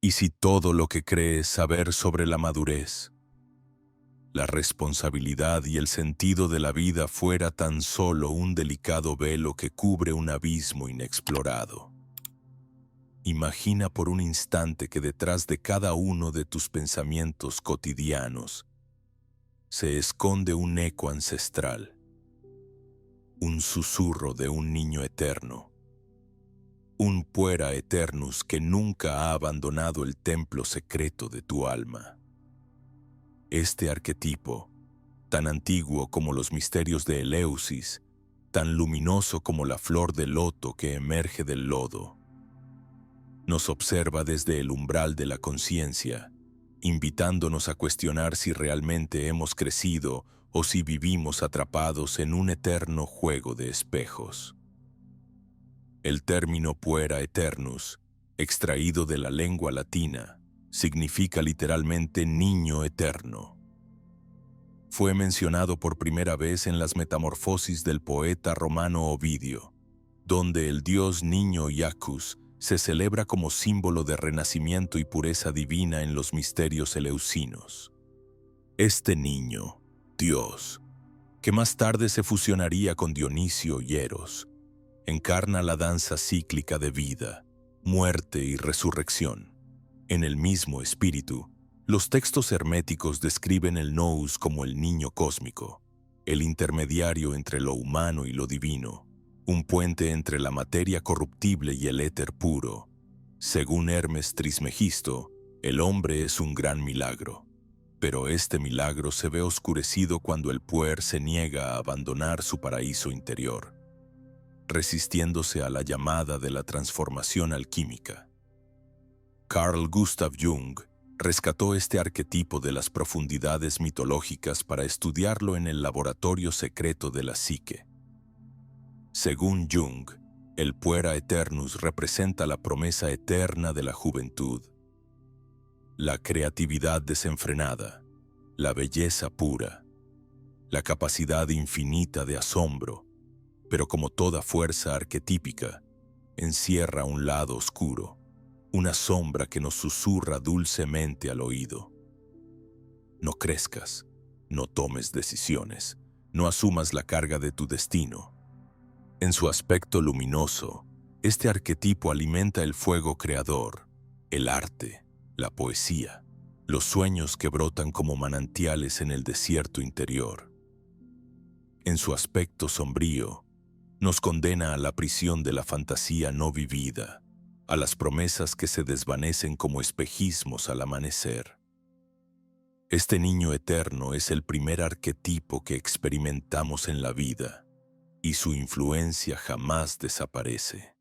¿Y si todo lo que crees saber sobre la madurez, la responsabilidad y el sentido de la vida fuera tan solo un delicado velo que cubre un abismo inexplorado? Imagina por un instante que detrás de cada uno de tus pensamientos cotidianos se esconde un eco ancestral, un susurro de un niño eterno, un puera eternus que nunca ha abandonado el templo secreto de tu alma. Este arquetipo, tan antiguo como los misterios de Eleusis, tan luminoso como la flor de loto que emerge del lodo, nos observa desde el umbral de la conciencia, invitándonos a cuestionar si realmente hemos crecido o si vivimos atrapados en un eterno juego de espejos. El término puera eternus, extraído de la lengua latina, significa literalmente niño eterno. Fue mencionado por primera vez en las Metamorfosis del poeta romano Ovidio, donde el dios niño Iacus se celebra como símbolo de renacimiento y pureza divina en los misterios eleusinos. Este niño, Dios, que más tarde se fusionaría con Dionisio y Eros, encarna la danza cíclica de vida, muerte y resurrección. En el mismo espíritu, los textos herméticos describen el nous como el niño cósmico, el intermediario entre lo humano y lo divino, un puente entre la materia corruptible y el éter puro. Según Hermes Trismegisto, el hombre es un gran milagro, pero este milagro se ve oscurecido cuando el puer se niega a abandonar su paraíso interior, resistiéndose a la llamada de la transformación alquímica. Carl Gustav Jung rescató este arquetipo de las profundidades mitológicas para estudiarlo en el laboratorio secreto de la psique. Según Jung, el puera eternus representa la promesa eterna de la juventud, la creatividad desenfrenada, la belleza pura, la capacidad infinita de asombro, pero como toda fuerza arquetípica, encierra un lado oscuro, una sombra que nos susurra dulcemente al oído. No crezcas, no tomes decisiones, no asumas la carga de tu destino. En su aspecto luminoso, este arquetipo alimenta el fuego creador, el arte, la poesía, los sueños que brotan como manantiales en el desierto interior. En su aspecto sombrío, nos condena a la prisión de la fantasía no vivida, a las promesas que se desvanecen como espejismos al amanecer. Este niño eterno es el primer arquetipo que experimentamos en la vida, y su influencia jamás desaparece.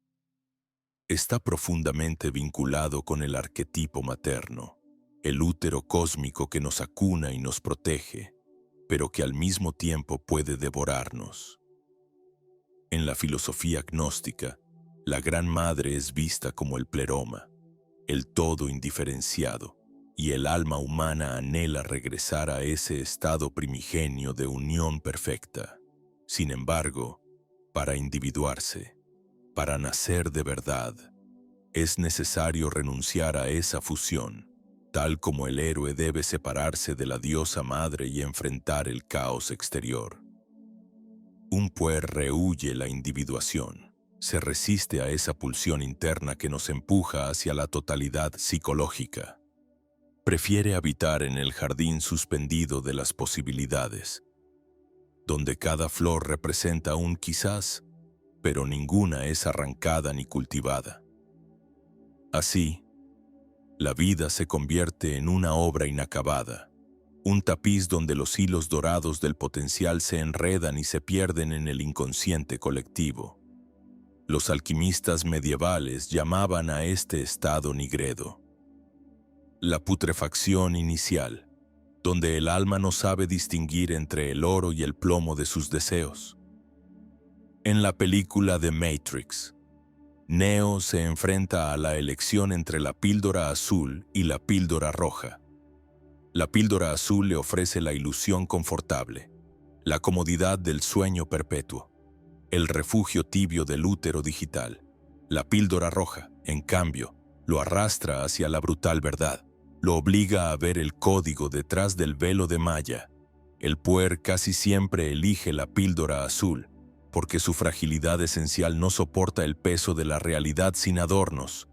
Está profundamente vinculado con el arquetipo materno, el útero cósmico que nos acuna y nos protege, pero que al mismo tiempo puede devorarnos. En la filosofía gnóstica, la Gran Madre es vista como el pleroma, el todo indiferenciado, y el alma humana anhela regresar a ese estado primigenio de unión perfecta. Sin embargo, para individuarse, para nacer de verdad, es necesario renunciar a esa fusión, tal como el héroe debe separarse de la diosa madre y enfrentar el caos exterior. Un puer rehuye la individuación, se resiste a esa pulsión interna que nos empuja hacia la totalidad psicológica. Prefiere habitar en el jardín suspendido de las posibilidades, donde cada flor representa un quizás, pero ninguna es arrancada ni cultivada. Así, la vida se convierte en una obra inacabada, un tapiz donde los hilos dorados del potencial se enredan y se pierden en el inconsciente colectivo. Los alquimistas medievales llamaban a este estado nigredo, la putrefacción inicial, donde el alma no sabe distinguir entre el oro y el plomo de sus deseos. En la película The Matrix, Neo se enfrenta a la elección entre la píldora azul y la píldora roja. La píldora azul le ofrece la ilusión confortable, la comodidad del sueño perpetuo, el refugio tibio del útero digital. La píldora roja, en cambio, lo arrastra hacia la brutal verdad, lo obliga a ver el código detrás del velo de malla. El puer casi siempre elige la píldora azul, porque su fragilidad esencial no soporta el peso de la realidad sin adornos.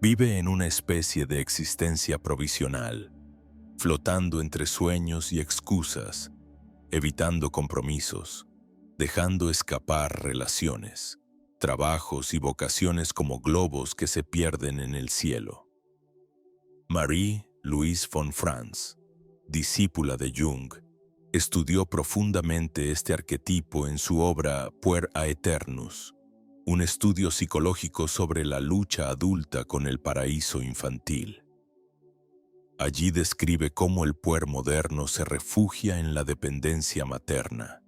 Vive en una especie de existencia provisional, flotando entre sueños y excusas, evitando compromisos, dejando escapar relaciones, trabajos y vocaciones como globos que se pierden en el cielo. Marie-Louise von Franz, discípula de Jung, estudió profundamente este arquetipo en su obra Puer Aeternus, un estudio psicológico sobre la lucha adulta con el paraíso infantil. Allí describe cómo el puer moderno se refugia en la dependencia materna,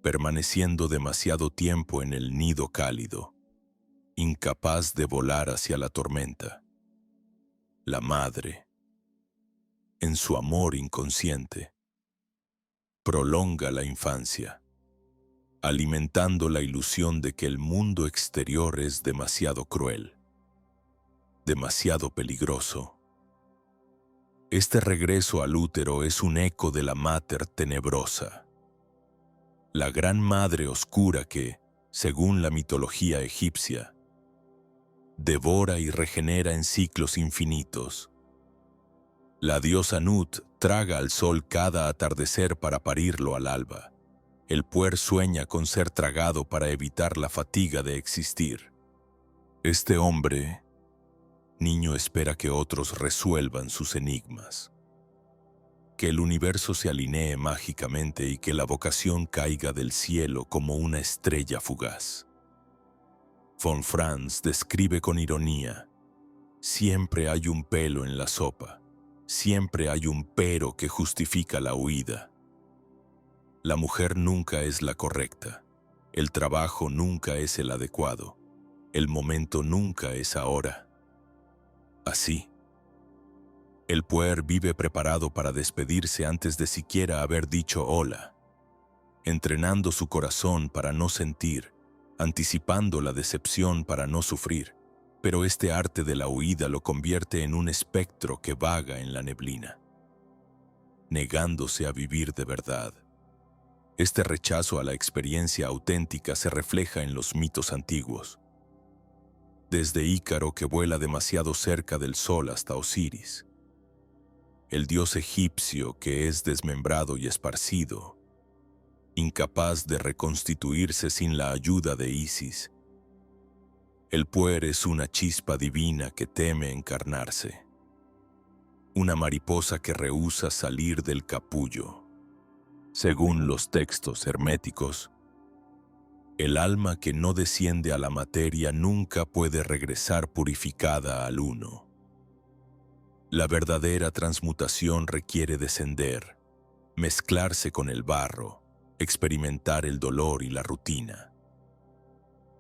permaneciendo demasiado tiempo en el nido cálido, incapaz de volar hacia la tormenta. La madre, en su amor inconsciente, prolonga la infancia, alimentando la ilusión de que el mundo exterior es demasiado cruel, demasiado peligroso. Este regreso al útero es un eco de la Mater Tenebrosa, la gran madre oscura que, según la mitología egipcia, devora y regenera en ciclos infinitos. La diosa Nut traga al sol cada atardecer para parirlo al alba. El puer sueña con ser tragado para evitar la fatiga de existir. Este hombre, niño, espera que otros resuelvan sus enigmas, que el universo se alinee mágicamente y que la vocación caiga del cielo como una estrella fugaz. Von Franz describe con ironía: siempre hay un pelo en la sopa, siempre hay un pero que justifica la huida. La mujer nunca es la correcta, el trabajo nunca es el adecuado, el momento nunca es ahora. Así, el puer vive preparado para despedirse antes de siquiera haber dicho hola, entrenando su corazón para no sentir, anticipando la decepción para no sufrir, pero este arte de la huida lo convierte en un espectro que vaga en la neblina, negándose a vivir de verdad. Este rechazo a la experiencia auténtica se refleja en los mitos antiguos, desde Ícaro, que vuela demasiado cerca del sol, hasta Osiris, el dios egipcio que es desmembrado y esparcido, incapaz de reconstituirse sin la ayuda de Isis. El puer es una chispa divina que teme encarnarse, una mariposa que rehúsa salir del capullo. Según los textos herméticos, el alma que no desciende a la materia nunca puede regresar purificada al uno. La verdadera transmutación requiere descender, mezclarse con el barro, experimentar el dolor y la rutina.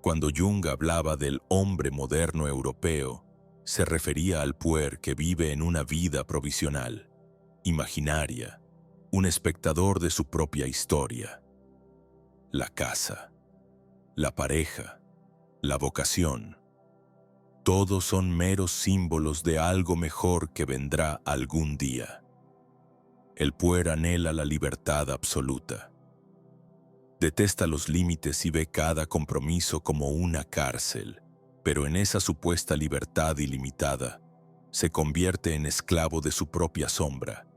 Cuando Jung hablaba del hombre moderno europeo, se refería al puer que vive en una vida provisional, imaginaria, un espectador de su propia historia. La casa, la pareja, la vocación, todos son meros símbolos de algo mejor que vendrá algún día. El puer anhela la libertad absoluta. Detesta los límites y ve cada compromiso como una cárcel, pero en esa supuesta libertad ilimitada, se convierte en esclavo de su propia sombra,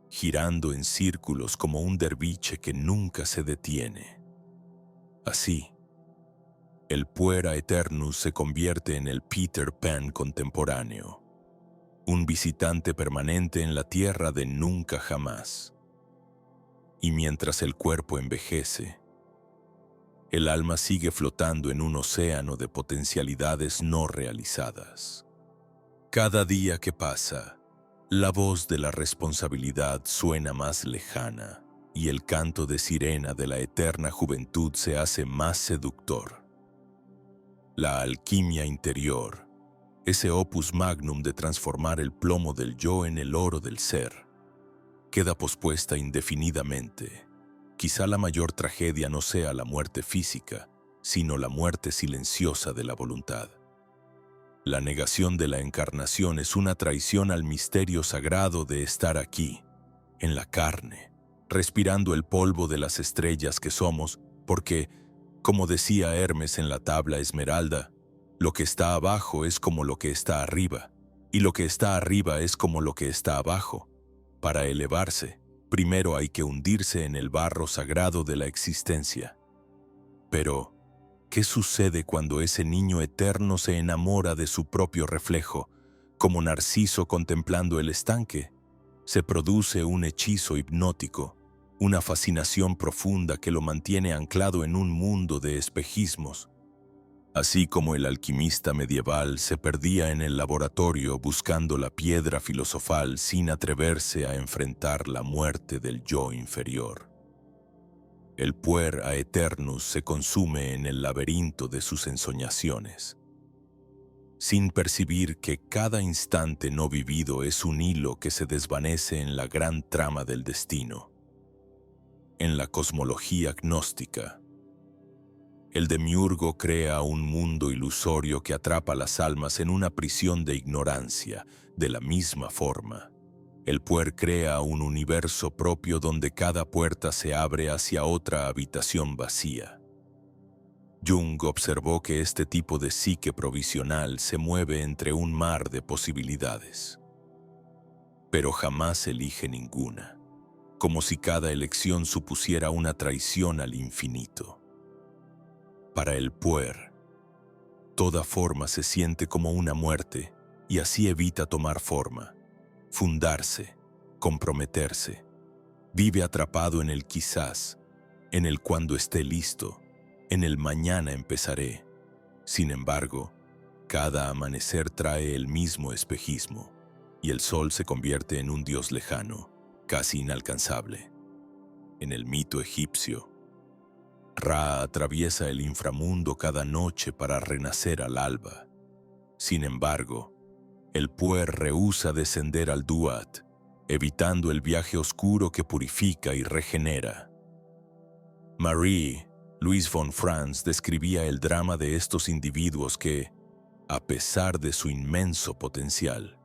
girando en círculos como un derviche que nunca se detiene. Así, el puer aeternus se convierte en el Peter Pan contemporáneo, un visitante permanente en la tierra de nunca jamás. Y mientras el cuerpo envejece, el alma sigue flotando en un océano de potencialidades no realizadas. Cada día que pasa, la voz de la responsabilidad suena más lejana y el canto de sirena de la eterna juventud se hace más seductor. La alquimia interior, ese opus magnum de transformar el plomo del yo en el oro del ser, queda pospuesta indefinidamente. Quizá la mayor tragedia no sea la muerte física, sino la muerte silenciosa de la voluntad. La negación de la encarnación es una traición al misterio sagrado de estar aquí, en la carne, respirando el polvo de las estrellas que somos, porque, como decía Hermes en la tabla esmeralda, lo que está abajo es como lo que está arriba, y lo que está arriba es como lo que está abajo. Para elevarse, primero hay que hundirse en el barro sagrado de la existencia. Pero, ¿qué sucede cuando ese niño eterno se enamora de su propio reflejo, como Narciso contemplando el estanque? Se produce un hechizo hipnótico, una fascinación profunda que lo mantiene anclado en un mundo de espejismos. Así como el alquimista medieval se perdía en el laboratorio buscando la piedra filosofal sin atreverse a enfrentar la muerte del yo inferior. El puer aeternus se consume en el laberinto de sus ensoñaciones, sin percibir que cada instante no vivido es un hilo que se desvanece en la gran trama del destino. En la cosmología gnóstica, el demiurgo crea un mundo ilusorio que atrapa las almas en una prisión de ignorancia. De la misma forma, el puer crea un universo propio donde cada puerta se abre hacia otra habitación vacía. Jung observó que este tipo de psique provisional se mueve entre un mar de posibilidades, pero jamás elige ninguna, como si cada elección supusiera una traición al infinito. Para el puer, toda forma se siente como una muerte y así evita tomar forma, fundarse, comprometerse. Vive atrapado en el quizás, en el cuando esté listo, en el mañana empezaré. Sin embargo, cada amanecer trae el mismo espejismo y el sol se convierte en un dios lejano, casi inalcanzable. En el mito egipcio, Ra atraviesa el inframundo cada noche para renacer al alba. Sin embargo, el puer rehúsa descender al Duat, evitando el viaje oscuro que purifica y regenera. Marie-Louise von Franz describía el drama de estos individuos que, a pesar de su inmenso potencial,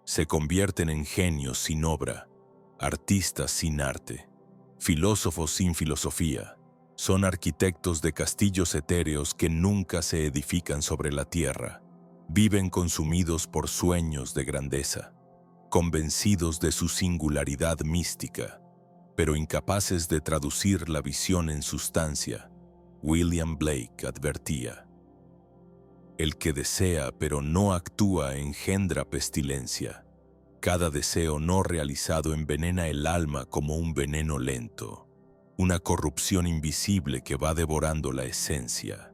se convierten en genios sin obra, artistas sin arte, filósofos sin filosofía. Son arquitectos de castillos etéreos que nunca se edifican sobre la tierra. Viven consumidos por sueños de grandeza, convencidos de su singularidad mística, pero incapaces de traducir la visión en sustancia. William Blake advertía: el que desea pero no actúa engendra pestilencia. Cada deseo no realizado envenena el alma como un veneno lento, una corrupción invisible que va devorando la esencia.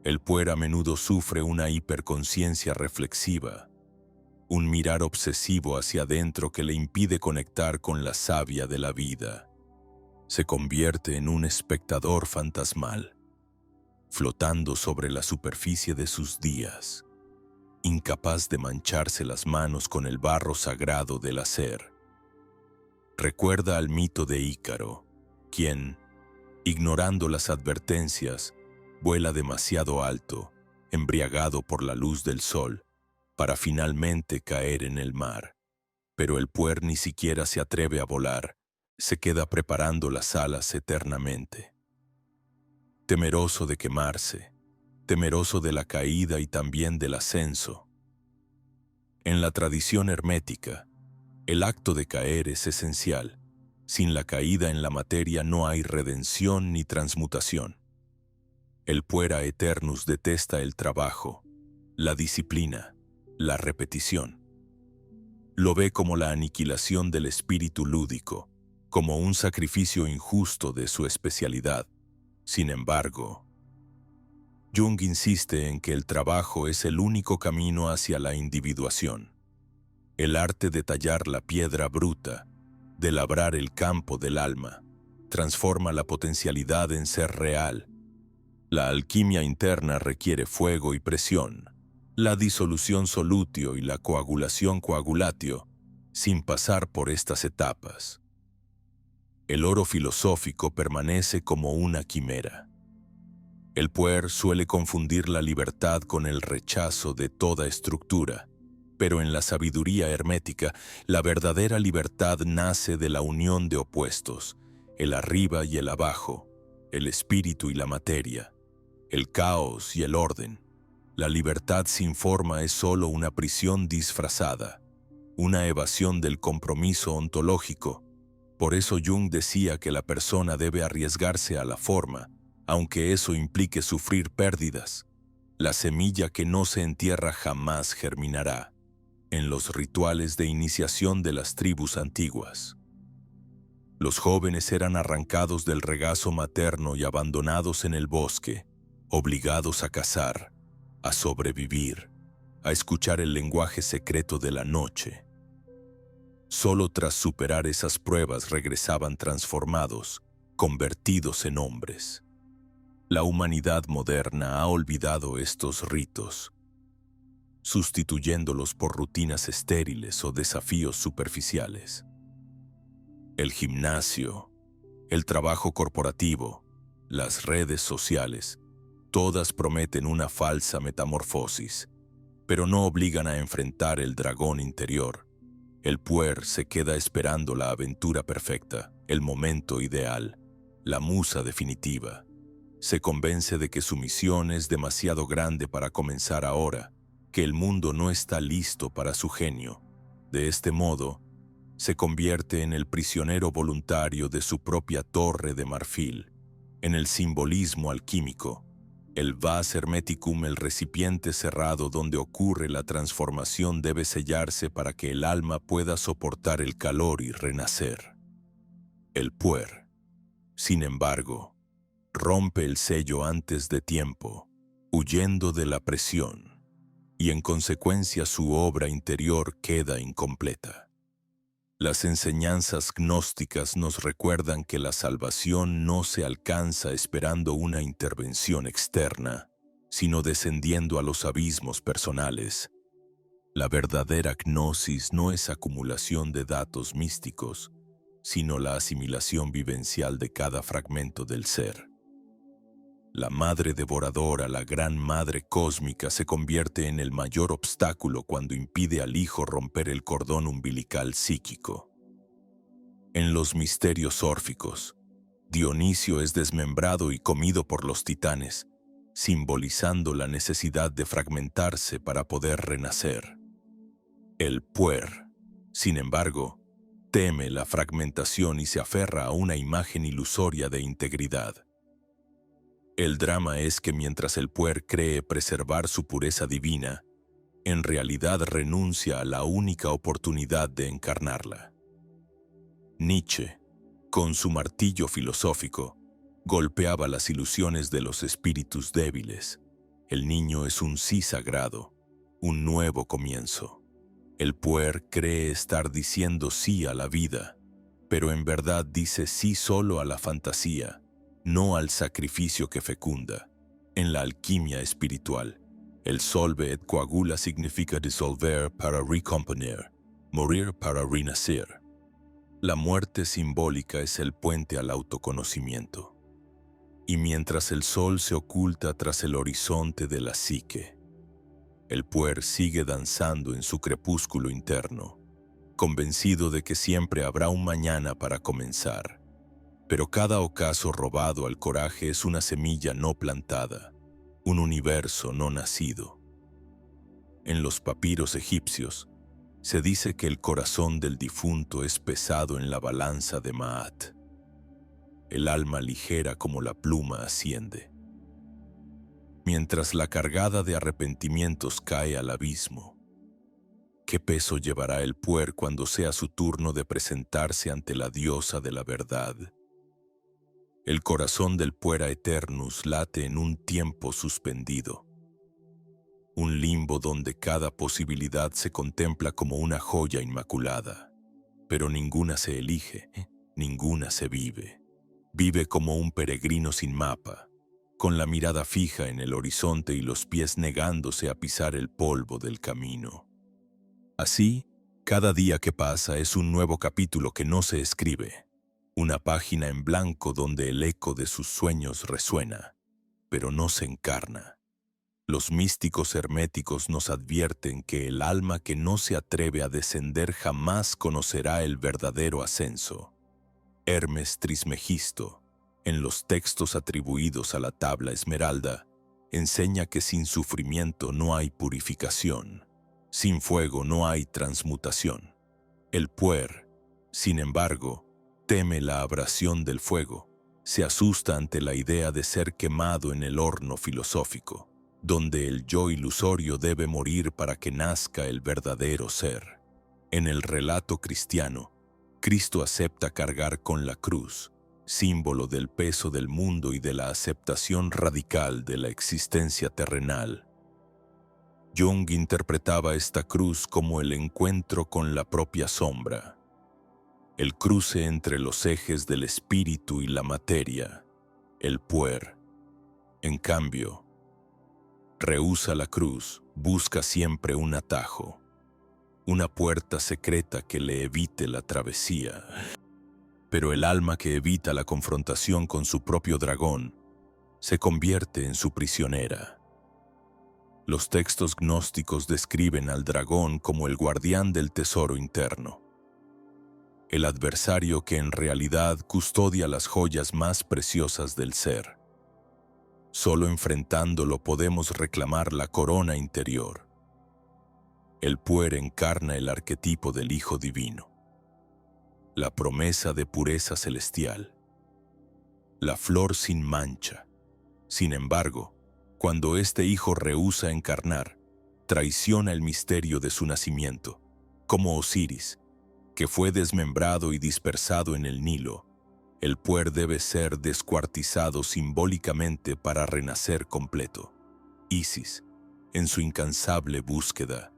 El puer a menudo sufre una hiperconciencia reflexiva, un mirar obsesivo hacia adentro que le impide conectar con la savia de la vida. Se convierte en un espectador fantasmal, flotando sobre la superficie de sus días, incapaz de mancharse las manos con el barro sagrado del hacer. Recuerda al mito de Ícaro, quien, ignorando las advertencias, vuela demasiado alto, embriagado por la luz del sol, para finalmente caer en el mar. Pero el puer ni siquiera se atreve a volar, se queda preparando las alas eternamente. Temeroso de quemarse, temeroso de la caída y también del ascenso. En la tradición hermética, el acto de caer es esencial. Sin la caída en la materia no hay redención ni transmutación. El puer aeternus detesta el trabajo, la disciplina, la repetición. Lo ve como la aniquilación del espíritu lúdico, como un sacrificio injusto de su especialidad. Sin embargo, Jung insiste en que el trabajo es el único camino hacia la individuación. El arte de tallar la piedra bruta, de labrar el campo del alma, transforma la potencialidad en ser real. La alquimia interna requiere fuego y presión, la disolución solutio y la coagulación coagulatio, sin pasar por estas etapas. El oro filosófico permanece como una quimera. El puer suele confundir la libertad con el rechazo de toda estructura, pero en la sabiduría hermética, la verdadera libertad nace de la unión de opuestos, el arriba y el abajo, el espíritu y la materia, el caos y el orden. La libertad sin forma es solo una prisión disfrazada, una evasión del compromiso ontológico. Por eso Jung decía que la persona debe arriesgarse a la forma, aunque eso implique sufrir pérdidas. La semilla que no se entierra jamás germinará. En los rituales de iniciación de las tribus antiguas, los jóvenes eran arrancados del regazo materno y abandonados en el bosque, obligados a cazar, a sobrevivir, a escuchar el lenguaje secreto de la noche. Solo tras superar esas pruebas regresaban transformados, convertidos en hombres. La humanidad moderna ha olvidado estos ritos, sustituyéndolos por rutinas estériles o desafíos superficiales. El gimnasio, el trabajo corporativo, las redes sociales, todas prometen una falsa metamorfosis, pero no obligan a enfrentar el dragón interior. El puer se queda esperando la aventura perfecta, el momento ideal, la musa definitiva. Se convence de que su misión es demasiado grande para comenzar ahora, que el mundo no está listo para su genio. De este modo, se convierte en el prisionero voluntario de su propia torre de marfil, en el simbolismo alquímico, el vas hermeticum, el recipiente cerrado donde ocurre la transformación, debe sellarse para que el alma pueda soportar el calor y renacer. El puer, sin embargo, rompe el sello antes de tiempo, huyendo de la presión, y en consecuencia su obra interior queda incompleta. Las enseñanzas gnósticas nos recuerdan que la salvación no se alcanza esperando una intervención externa, sino descendiendo a los abismos personales. La verdadera gnosis no es acumulación de datos místicos, sino la asimilación vivencial de cada fragmento del ser. La madre devoradora, la gran madre cósmica, se convierte en el mayor obstáculo cuando impide al hijo romper el cordón umbilical psíquico. En los misterios órficos, Dionisio es desmembrado y comido por los titanes, simbolizando la necesidad de fragmentarse para poder renacer. El puer, sin embargo, teme la fragmentación y se aferra a una imagen ilusoria de integridad. El drama es que mientras el puer cree preservar su pureza divina, en realidad renuncia a la única oportunidad de encarnarla. Nietzsche, con su martillo filosófico, golpeaba las ilusiones de los espíritus débiles. El niño es un sí sagrado, un nuevo comienzo. El puer cree estar diciendo sí a la vida, pero en verdad dice sí solo a la fantasía, no al sacrificio que fecunda. En la alquimia espiritual, el solve et coagula significa disolver para recomponer, morir para renacer. La muerte simbólica es el puente al autoconocimiento. Y mientras el sol se oculta tras el horizonte de la psique, el puer sigue danzando en su crepúsculo interno, convencido de que siempre habrá un mañana para comenzar. Pero cada ocaso robado al coraje es una semilla no plantada, un universo no nacido. En los papiros egipcios, se dice que el corazón del difunto es pesado en la balanza de Maat. El alma ligera como la pluma asciende, mientras la cargada de arrepentimientos cae al abismo. ¿Qué peso llevará el puer cuando sea su turno de presentarse ante la diosa de la verdad? El corazón del puer aeternus late en un tiempo suspendido, un limbo donde cada posibilidad se contempla como una joya inmaculada, pero ninguna se elige, ninguna se vive. Vive como un peregrino sin mapa, con la mirada fija en el horizonte y los pies negándose a pisar el polvo del camino. Así, cada día que pasa es un nuevo capítulo que no se escribe, una página en blanco donde el eco de sus sueños resuena. pero no se encarna. Los místicos herméticos nos advierten que el alma que no se atreve a descender jamás conocerá el verdadero ascenso. Hermes Trismegisto, en los textos atribuidos a la tabla esmeralda, enseña que sin sufrimiento no hay purificación, sin fuego no hay transmutación. El puer, sin embargo, teme la abrasión del fuego, se asusta ante la idea de ser quemado en el horno filosófico, donde el yo ilusorio debe morir para que nazca el verdadero ser. En el relato cristiano, Cristo acepta cargar con la cruz, símbolo del peso del mundo y de la aceptación radical de la existencia terrenal. Jung interpretaba esta cruz como el encuentro con la propia sombra, el cruce entre los ejes del espíritu y la materia, el puer. En cambio, rehúsa la cruz, busca siempre un atajo, una puerta secreta que le evite la travesía. Pero el alma que evita la confrontación con su propio dragón se convierte en su prisionera. Los textos gnósticos describen al dragón como el guardián del tesoro interno, el adversario que en realidad custodia las joyas más preciosas del ser. Solo enfrentándolo podemos reclamar la corona interior. El puer encarna el arquetipo del Hijo Divino, la promesa de pureza celestial, la flor sin mancha. Sin embargo, cuando este Hijo rehúsa encarnar, traiciona el misterio de su nacimiento, como Osiris, que fue desmembrado y dispersado en el Nilo. El puer debe ser descuartizado simbólicamente para renacer completo. Isis, en su incansable búsqueda,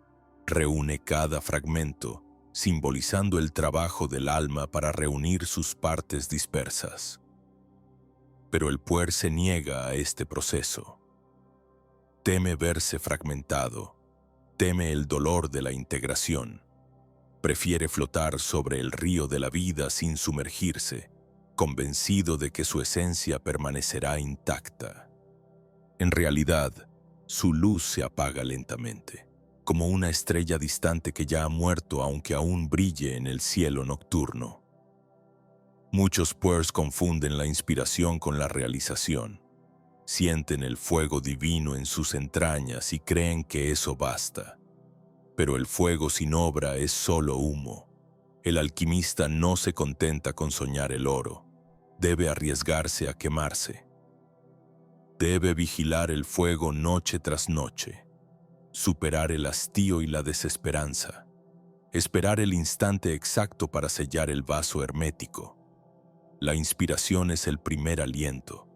reúne cada fragmento, simbolizando el trabajo del alma para reunir sus partes dispersas. Pero el puer se niega a este proceso. Teme verse fragmentado, teme el dolor de la integración. Prefiere flotar sobre el río de la vida sin sumergirse, convencido de que su esencia permanecerá intacta. En realidad, su luz se apaga lentamente, como una estrella distante que ya ha muerto aunque aún brille en el cielo nocturno. Muchos puers confunden la inspiración con la realización. Sienten el fuego divino en sus entrañas y creen que eso basta. Pero el fuego sin obra es solo humo. El alquimista no se contenta con soñar el oro. Debe arriesgarse a quemarse. Debe vigilar el fuego noche tras noche, superar el hastío y la desesperanza, esperar el instante exacto para sellar el vaso hermético. La inspiración es el primer aliento,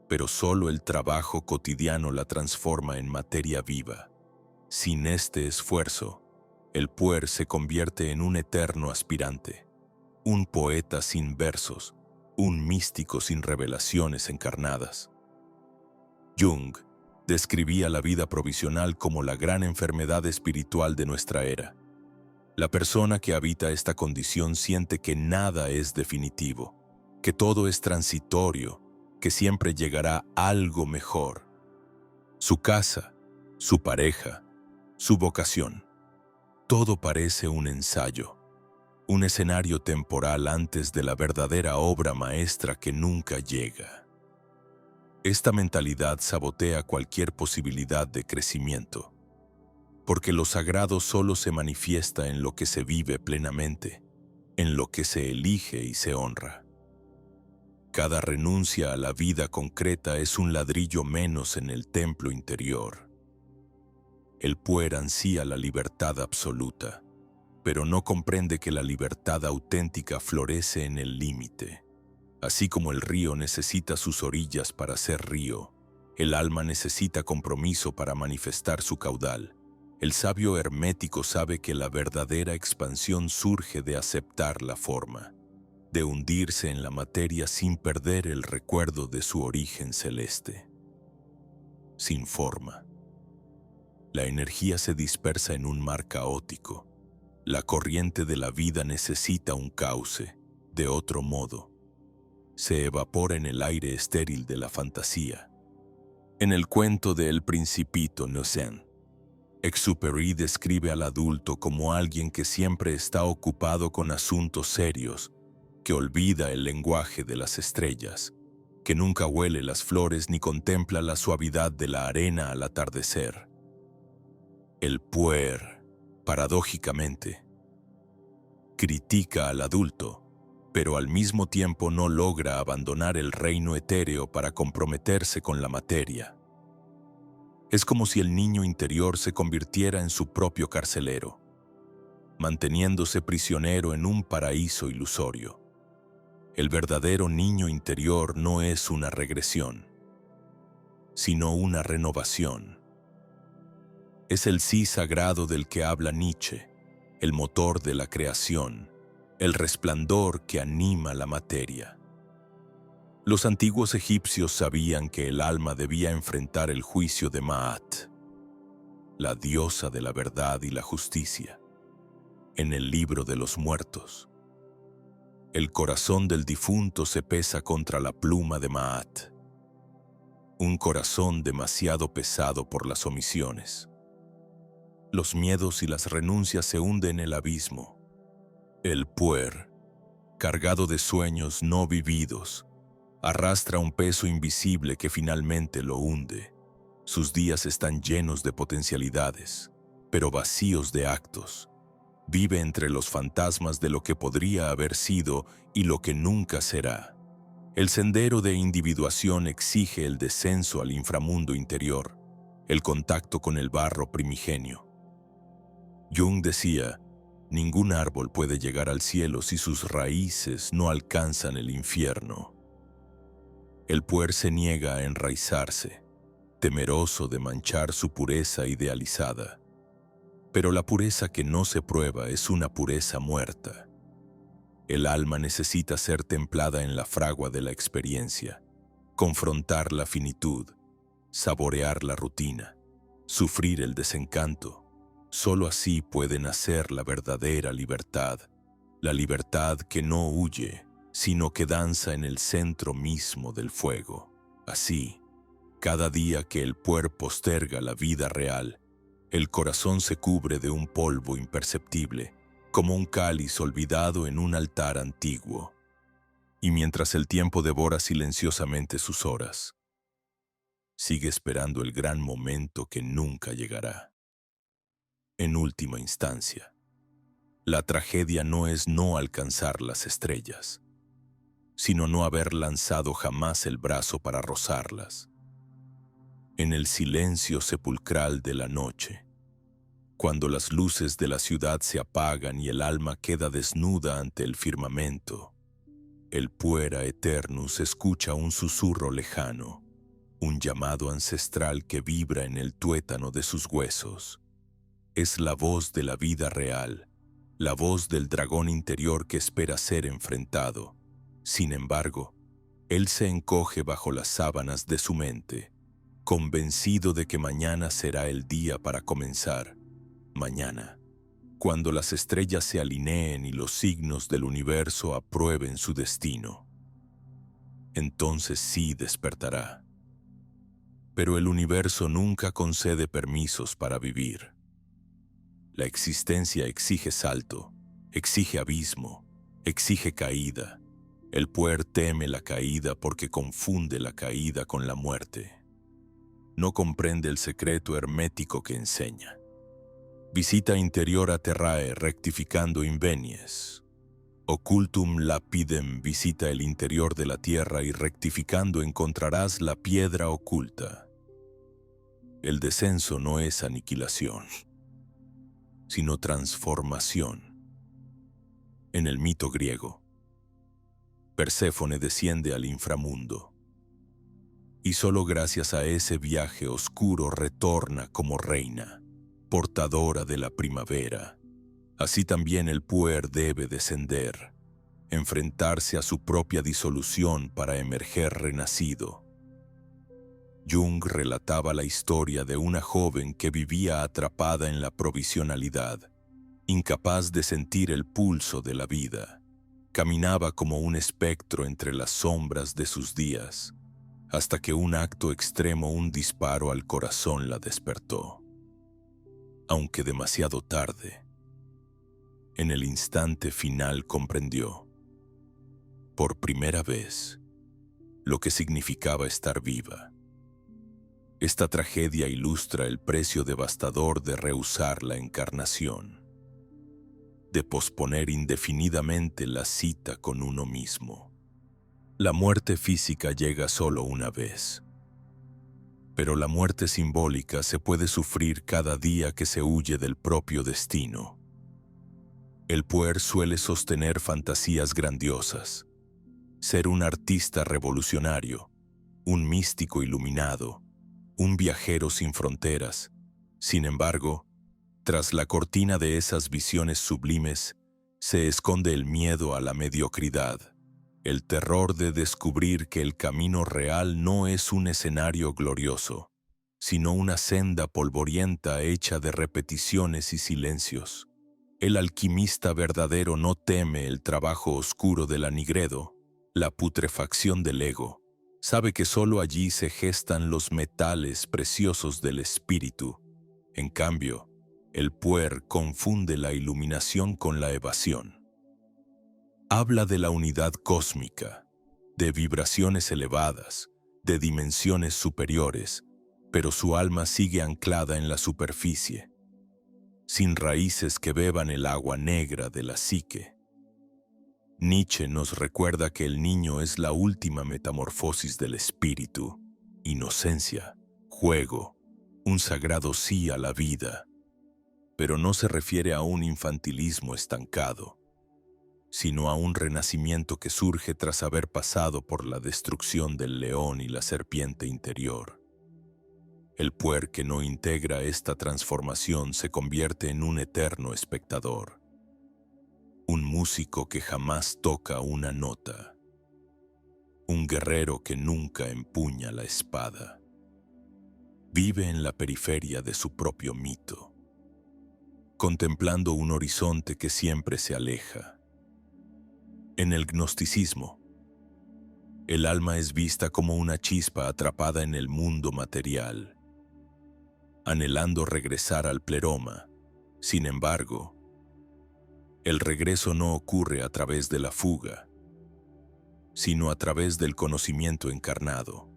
pero solo el trabajo cotidiano la transforma en materia viva. Sin este esfuerzo, el puer se convierte en un eterno aspirante, un poeta sin versos, un místico sin revelaciones encarnadas. Jung describía la vida provisional como la gran enfermedad espiritual de nuestra era. La persona que habita esta condición siente que nada es definitivo, que todo es transitorio, que siempre llegará algo mejor. Su casa, su pareja, su vocación. Todo parece un ensayo, un escenario temporal antes de la verdadera obra maestra que nunca llega. Esta mentalidad sabotea cualquier posibilidad de crecimiento, porque lo sagrado solo se manifiesta en lo que se vive plenamente, en lo que se elige y se honra. Cada renuncia a la vida concreta es un ladrillo menos en el templo interior. El puer ansía la libertad absoluta, pero no comprende que la libertad auténtica florece en el límite. Así como el río necesita sus orillas para ser río, el alma necesita compromiso para manifestar su caudal. El sabio hermético sabe que la verdadera expansión surge de aceptar la forma, de hundirse en la materia sin perder el recuerdo de su origen celeste. Sin forma. La energía se dispersa en un mar caótico. La corriente de la vida necesita un cauce, de otro modo. Se evapora en el aire estéril de la fantasía. En el cuento de El Principito Innocent, Exupéry describe al adulto como alguien que siempre está ocupado con asuntos serios, que olvida el lenguaje de las estrellas, que nunca huele las flores ni contempla la suavidad de la arena al atardecer. El puer, paradójicamente, critica al adulto, pero al mismo tiempo no logra abandonar el reino etéreo para comprometerse con la materia. Es como si el niño interior se convirtiera en su propio carcelero, manteniéndose prisionero en un paraíso ilusorio. El verdadero niño interior no es una regresión, sino una renovación. Es el sí sagrado del que habla Nietzsche, el motor de la creación, el resplandor que anima la materia. Los antiguos egipcios sabían que el alma debía enfrentar el juicio de Maat, la diosa de la verdad y la justicia. En el libro de los muertos, el corazón del difunto se pesa contra la pluma de Maat, un corazón demasiado pesado por las omisiones. Los miedos y las renuncias se hunden en el abismo. El puer, cargado de sueños no vividos, arrastra un peso invisible que finalmente lo hunde. Sus días están llenos de potencialidades, pero vacíos de actos. Vive entre los fantasmas de lo que podría haber sido y lo que nunca será. El sendero de individuación exige el descenso al inframundo interior, el contacto con el barro primigenio. Jung decía, ningún árbol puede llegar al cielo si sus raíces no alcanzan el infierno. El puer se niega a enraizarse, temeroso de manchar su pureza idealizada. Pero la pureza que no se prueba es una pureza muerta. El alma necesita ser templada en la fragua de la experiencia, confrontar la finitud, saborear la rutina, sufrir el desencanto. Solo así puede nacer la verdadera libertad, la libertad que no huye, sino que danza en el centro mismo del fuego. Así, cada día que el puer posterga la vida real, el corazón se cubre de un polvo imperceptible, como un cáliz olvidado en un altar antiguo. Y mientras el tiempo devora silenciosamente sus horas, sigue esperando el gran momento que nunca llegará. En última instancia, la tragedia no es no alcanzar las estrellas, sino no haber lanzado jamás el brazo para rozarlas. En el silencio sepulcral de la noche, cuando las luces de la ciudad se apagan y el alma queda desnuda ante el firmamento, el puera eternus escucha un susurro lejano, un llamado ancestral que vibra en el tuétano de sus huesos. Es la voz de la vida real, la voz del dragón interior que espera ser enfrentado. Sin embargo, él se encoge bajo las sábanas de su mente, convencido de que mañana será el día para comenzar. Mañana, cuando las estrellas se alineen y los signos del universo aprueben su destino. Entonces sí despertará. Pero el universo nunca concede permisos para vivir. La existencia exige salto, exige abismo, exige caída. El puer teme la caída porque confunde la caída con la muerte. No comprende el secreto hermético que enseña. Visita interiora terrae rectificando invenies. Occultum lapidem, visita el interior de la tierra y rectificando encontrarás la piedra oculta. El descenso no es aniquilación, sino transformación. En el mito griego, Perséfone desciende al inframundo, y solo gracias a ese viaje oscuro retorna como reina, portadora de la primavera. Así también el puer debe descender, enfrentarse a su propia disolución para emerger renacido. Jung relataba la historia de una joven que vivía atrapada en la provisionalidad, incapaz de sentir el pulso de la vida. Caminaba como un espectro entre las sombras de sus días. hasta que un acto extremo, un disparo al corazón, la despertó. Aunque demasiado tarde, en el instante final comprendió, por primera vez, lo que significaba estar viva. Esta tragedia ilustra el precio devastador de rehusar la encarnación, de posponer indefinidamente la cita con uno mismo. La muerte física llega solo una vez, pero la muerte simbólica se puede sufrir cada día que se huye del propio destino. El puer suele sostener fantasías grandiosas, ser un artista revolucionario, un místico iluminado, un viajero sin fronteras. Sin embargo, tras la cortina de esas visiones sublimes, se esconde el miedo a la mediocridad, el terror de descubrir que el camino real no es un escenario glorioso, sino una senda polvorienta hecha de repeticiones y silencios. El alquimista verdadero no teme el trabajo oscuro del anigredo, la putrefacción del ego. Sabe que solo allí se gestan los metales preciosos del espíritu. En cambio, el puer confunde la iluminación con la evasión. Habla de la unidad cósmica, de vibraciones elevadas, de dimensiones superiores, pero su alma sigue anclada en la superficie, sin raíces que beban el agua negra de la psique. Nietzsche nos recuerda que el niño es la última metamorfosis del espíritu, inocencia, juego, un sagrado sí a la vida, pero no se refiere a un infantilismo estancado, sino a un renacimiento que surge tras haber pasado por la destrucción del león y la serpiente interior. El puer que no integra esta transformación se convierte en un eterno espectador, un músico que jamás toca una nota, un guerrero que nunca empuña la espada. Vive en la periferia de su propio mito, contemplando un horizonte que siempre se aleja. En el gnosticismo, el alma es vista como una chispa atrapada en el mundo material, anhelando regresar al pleroma. Sin embargo, el regreso no ocurre a través de la fuga, sino a través del conocimiento encarnado.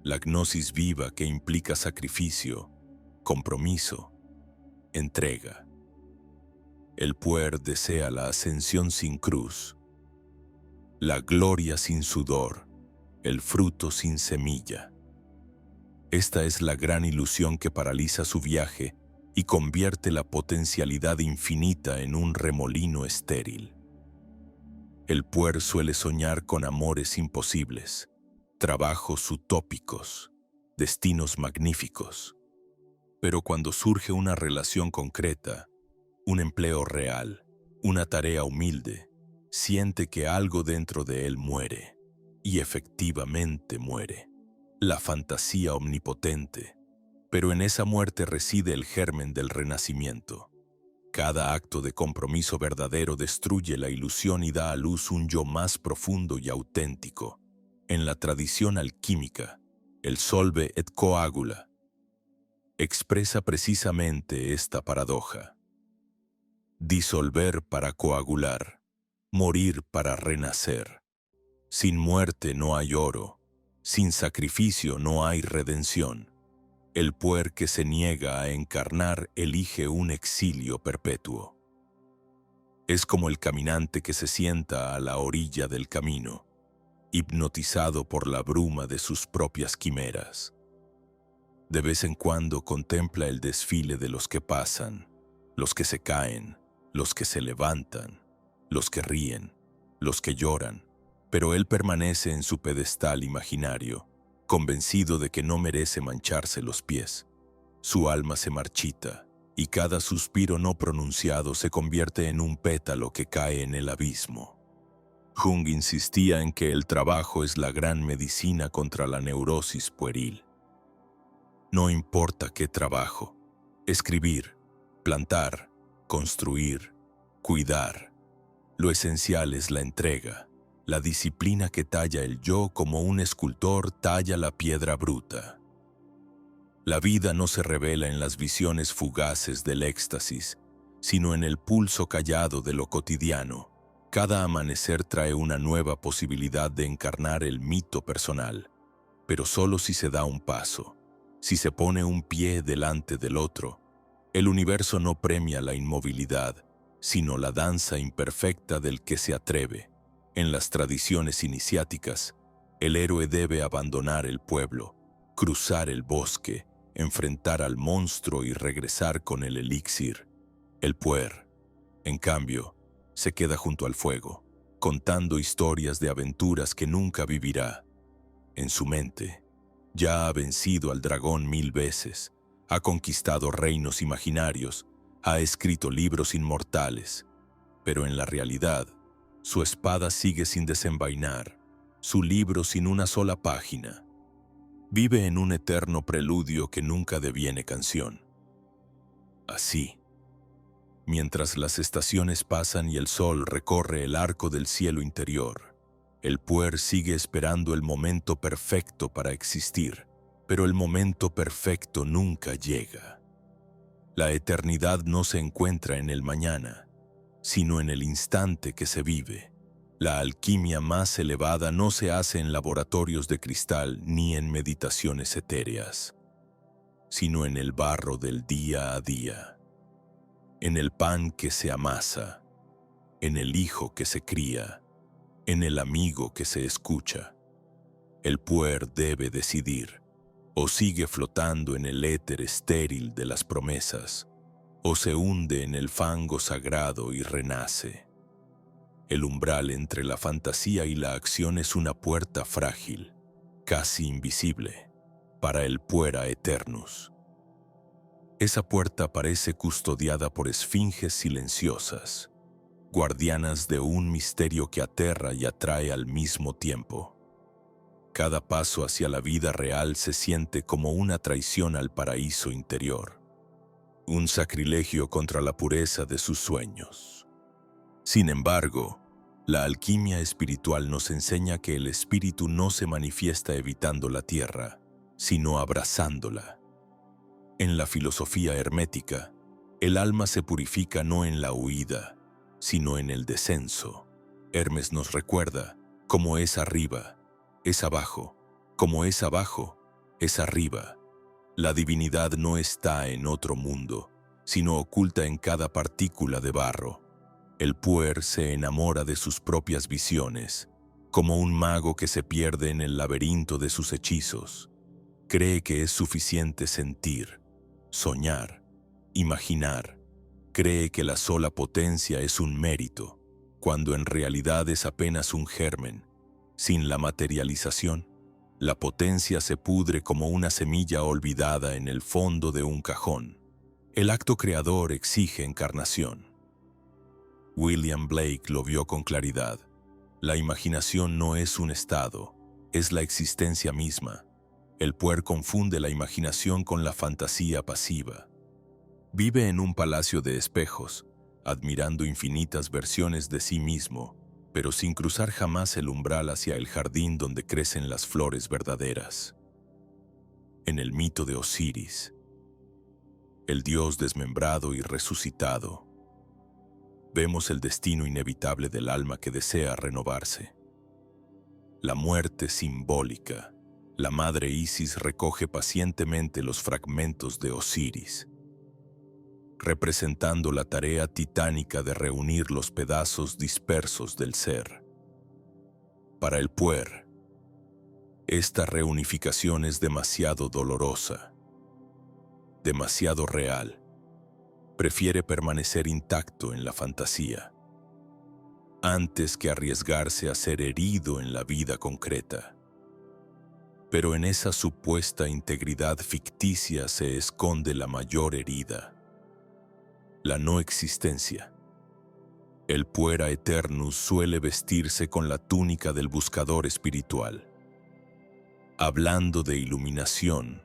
La gnosis viva que implica sacrificio, compromiso, entrega. El puer desea la ascensión sin cruz, la gloria sin sudor, el fruto sin semilla. Esta es la gran ilusión que paraliza su viaje y convierte la potencialidad infinita en un remolino estéril. El puer suele soñar con amores imposibles, trabajos utópicos, destinos magníficos. Pero cuando surge una relación concreta, un empleo real, una tarea humilde, siente que algo dentro de él muere, y efectivamente muere. La fantasía omnipotente. Pero en esa muerte reside el germen del renacimiento. Cada acto de compromiso verdadero destruye la ilusión y da a luz un yo más profundo y auténtico. En la tradición alquímica, el solve et coagula expresa precisamente esta paradoja. Disolver para coagular, morir para renacer. Sin muerte no hay oro, sin sacrificio no hay redención. El puer que se niega a encarnar elige un exilio perpetuo. Es como el caminante que se sienta a la orilla del camino, hipnotizado por la bruma de sus propias quimeras. De vez en cuando contempla el desfile de los que pasan, los que se caen, los que se levantan, los que ríen, los que lloran, pero él permanece en su pedestal imaginario, convencido de que no merece mancharse los pies. Su alma se marchita, y cada suspiro no pronunciado se convierte en un pétalo que cae en el abismo. Jung insistía en que el trabajo es la gran medicina contra la neurosis pueril. No importa qué trabajo, escribir, plantar, construir, cuidar. Lo esencial es la entrega, la disciplina que talla el yo como un escultor talla la piedra bruta. La vida no se revela en las visiones fugaces del éxtasis, sino en el pulso callado de lo cotidiano. Cada amanecer trae una nueva posibilidad de encarnar el mito personal, pero solo si se da un paso, si se pone un pie delante del otro. El universo no premia la inmovilidad, sino la danza imperfecta del que se atreve. En las tradiciones iniciáticas, el héroe debe abandonar el pueblo, cruzar el bosque, enfrentar al monstruo y regresar con el elixir. El puer, en cambio, se queda junto al fuego, contando historias de aventuras que nunca vivirá. En su mente, ya ha vencido al dragón 1000 veces, ha conquistado reinos imaginarios, ha escrito libros inmortales, pero en la realidad, su espada sigue sin desenvainar, su libro sin una sola página. Vive en un eterno preludio que nunca deviene canción. Así, mientras las estaciones pasan y el sol recorre el arco del cielo interior, el puer sigue esperando el momento perfecto para existir, pero el momento perfecto nunca llega. La eternidad no se encuentra en el mañana, sino en el instante que se vive. La alquimia más elevada no se hace en laboratorios de cristal ni en meditaciones etéreas, sino en el barro del día a día, en el pan que se amasa, en el hijo que se cría, en el amigo que se escucha. El puer debe decidir, o sigue flotando en el éter estéril de las promesas, o se hunde en el fango sagrado y renace. El umbral entre la fantasía y la acción es una puerta frágil, casi invisible, para el puera eternus. Esa puerta parece custodiada por esfinges silenciosas, guardianas de un misterio que aterra y atrae al mismo tiempo. Cada paso hacia la vida real se siente como una traición al paraíso interior, un sacrilegio contra la pureza de sus sueños. Sin embargo, la alquimia espiritual nos enseña que el espíritu no se manifiesta evitando la tierra, sino abrazándola. En la filosofía hermética, el alma se purifica no en la huida, sino en el descenso. Hermes nos recuerda, como es arriba, es abajo, como es abajo, es arriba. La divinidad no está en otro mundo, sino oculta en cada partícula de barro. El puer se enamora de sus propias visiones, como un mago que se pierde en el laberinto de sus hechizos. Cree que es suficiente sentir, soñar, imaginar. Cree que la sola potencia es un mérito, cuando en realidad es apenas un germen. Sin la materialización, la potencia se pudre como una semilla olvidada en el fondo de un cajón. El acto creador exige encarnación. William Blake lo vio con claridad. La imaginación no es un estado, es la existencia misma. El puer confunde la imaginación con la fantasía pasiva. Vive en un palacio de espejos, admirando infinitas versiones de sí mismo, pero sin cruzar jamás el umbral hacia el jardín donde crecen las flores verdaderas. En el mito de Osiris, el dios desmembrado y resucitado, vemos el destino inevitable del alma que desea renovarse. La muerte simbólica. La madre Isis recoge pacientemente los fragmentos de Osiris, representando la tarea titánica de reunir los pedazos dispersos del ser. Para el puer, esta reunificación es demasiado dolorosa, demasiado real. Prefiere permanecer intacto en la fantasía, antes que arriesgarse a ser herido en la vida concreta. Pero en esa supuesta integridad ficticia se esconde la mayor herida, la no existencia. El puera eternus suele vestirse con la túnica del buscador espiritual, hablando de iluminación,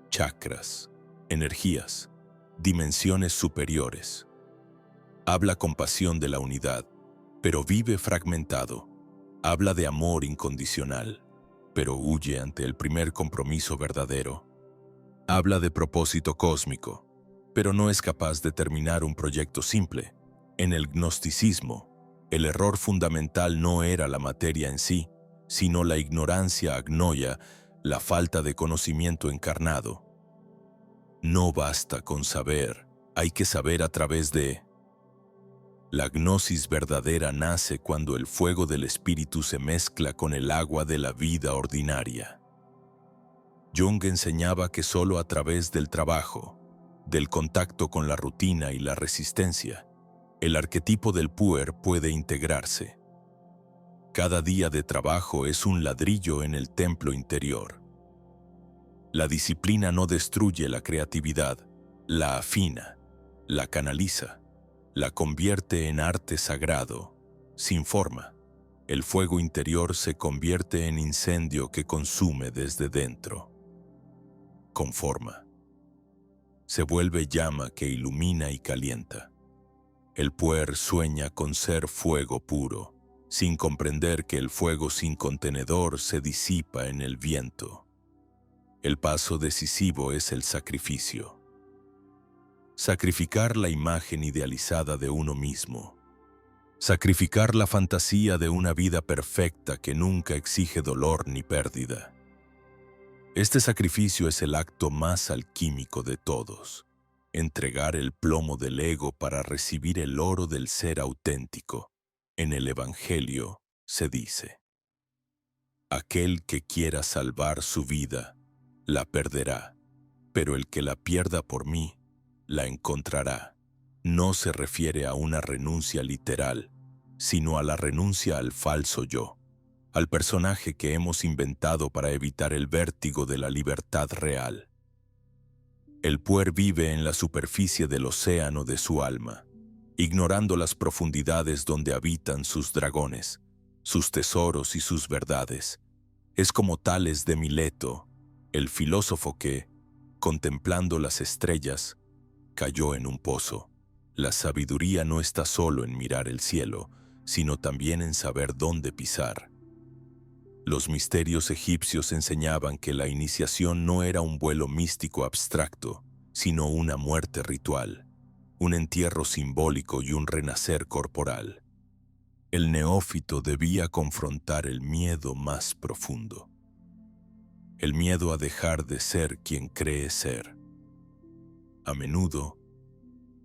chakras, energías, dimensiones superiores. Habla con pasión de la unidad, pero vive fragmentado. Habla de amor incondicional, pero huye ante el primer compromiso verdadero. Habla de propósito cósmico, pero no es capaz de terminar un proyecto simple. En el gnosticismo, el error fundamental no era la materia en sí, sino la ignorancia agnoia, la falta de conocimiento encarnado. No basta con saber, hay que saber a través de... La gnosis verdadera nace cuando el fuego del espíritu se mezcla con el agua de la vida ordinaria. Jung enseñaba que solo a través del trabajo, del contacto con la rutina y la resistencia, el arquetipo del puer puede integrarse. Cada día de trabajo es un ladrillo en el templo interior. La disciplina no destruye la creatividad, la afina, la canaliza, la convierte en arte sagrado, sin forma. El fuego interior se convierte en incendio que consume desde dentro. Con forma. Se vuelve llama que ilumina y calienta. El puer sueña con ser fuego puro, sin comprender que el fuego sin contenedor se disipa en el viento. El paso decisivo es el sacrificio. Sacrificar la imagen idealizada de uno mismo. Sacrificar la fantasía de una vida perfecta que nunca exige dolor ni pérdida. Este sacrificio es el acto más alquímico de todos. Entregar el plomo del ego para recibir el oro del ser auténtico. En el Evangelio se dice: aquel que quiera salvar su vida, la perderá, pero el que la pierda por mí, la encontrará. No se refiere a una renuncia literal, sino a la renuncia al falso yo, al personaje que hemos inventado para evitar el vértigo de la libertad real. El puer vive en la superficie del océano de su alma, ignorando las profundidades donde habitan sus dragones, sus tesoros y sus verdades. Es como Tales de Mileto, el filósofo que, contemplando las estrellas, cayó en un pozo. La sabiduría no está solo en mirar el cielo, sino también en saber dónde pisar. Los misterios egipcios enseñaban que la iniciación no era un vuelo místico abstracto, sino una muerte ritual, un entierro simbólico y un renacer corporal. El neófito debía confrontar el miedo más profundo. El miedo a dejar de ser quien cree ser. A menudo,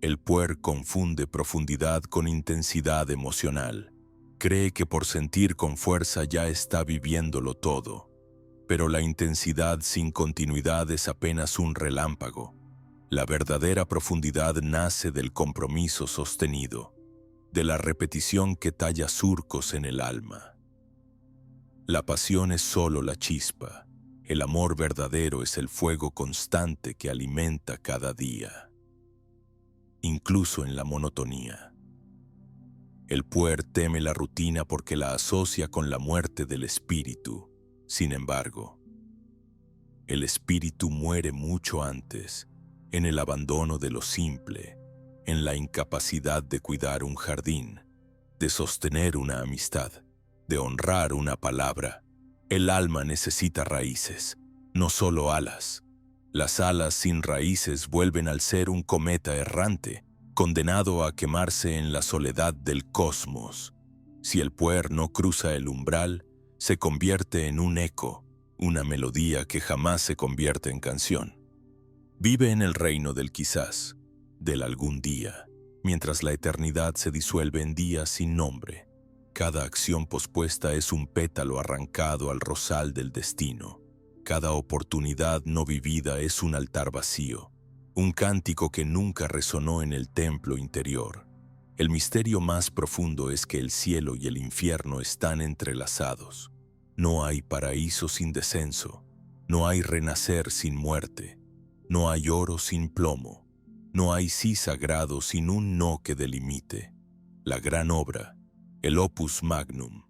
el puer confunde profundidad con intensidad emocional. Cree que por sentir con fuerza ya está viviéndolo todo, pero la intensidad sin continuidad es apenas un relámpago. La verdadera profundidad nace del compromiso sostenido, de la repetición que talla surcos en el alma. La pasión es solo la chispa, el amor verdadero es el fuego constante que alimenta cada día, incluso en la monotonía. El puer teme la rutina porque la asocia con la muerte del espíritu. Sin embargo, el espíritu muere mucho antes, en el abandono de lo simple, en la incapacidad de cuidar un jardín, de sostener una amistad, de honrar una palabra. El alma necesita raíces, no solo alas. Las alas sin raíces vuelven al ser un cometa errante, condenado a quemarse en la soledad del cosmos. Si el puer no cruza el umbral, se convierte en un eco, una melodía que jamás se convierte en canción. Vive en el reino del quizás, del algún día, mientras la eternidad se disuelve en días sin nombre. Cada acción pospuesta es un pétalo arrancado al rosal del destino. Cada oportunidad no vivida es un altar vacío, un cántico que nunca resonó en el templo interior. El misterio más profundo es que el cielo y el infierno están entrelazados. No hay paraíso sin descenso, no hay renacer sin muerte, no hay oro sin plomo, no hay sí sagrado sin un no que delimite. La gran obra, el opus magnum,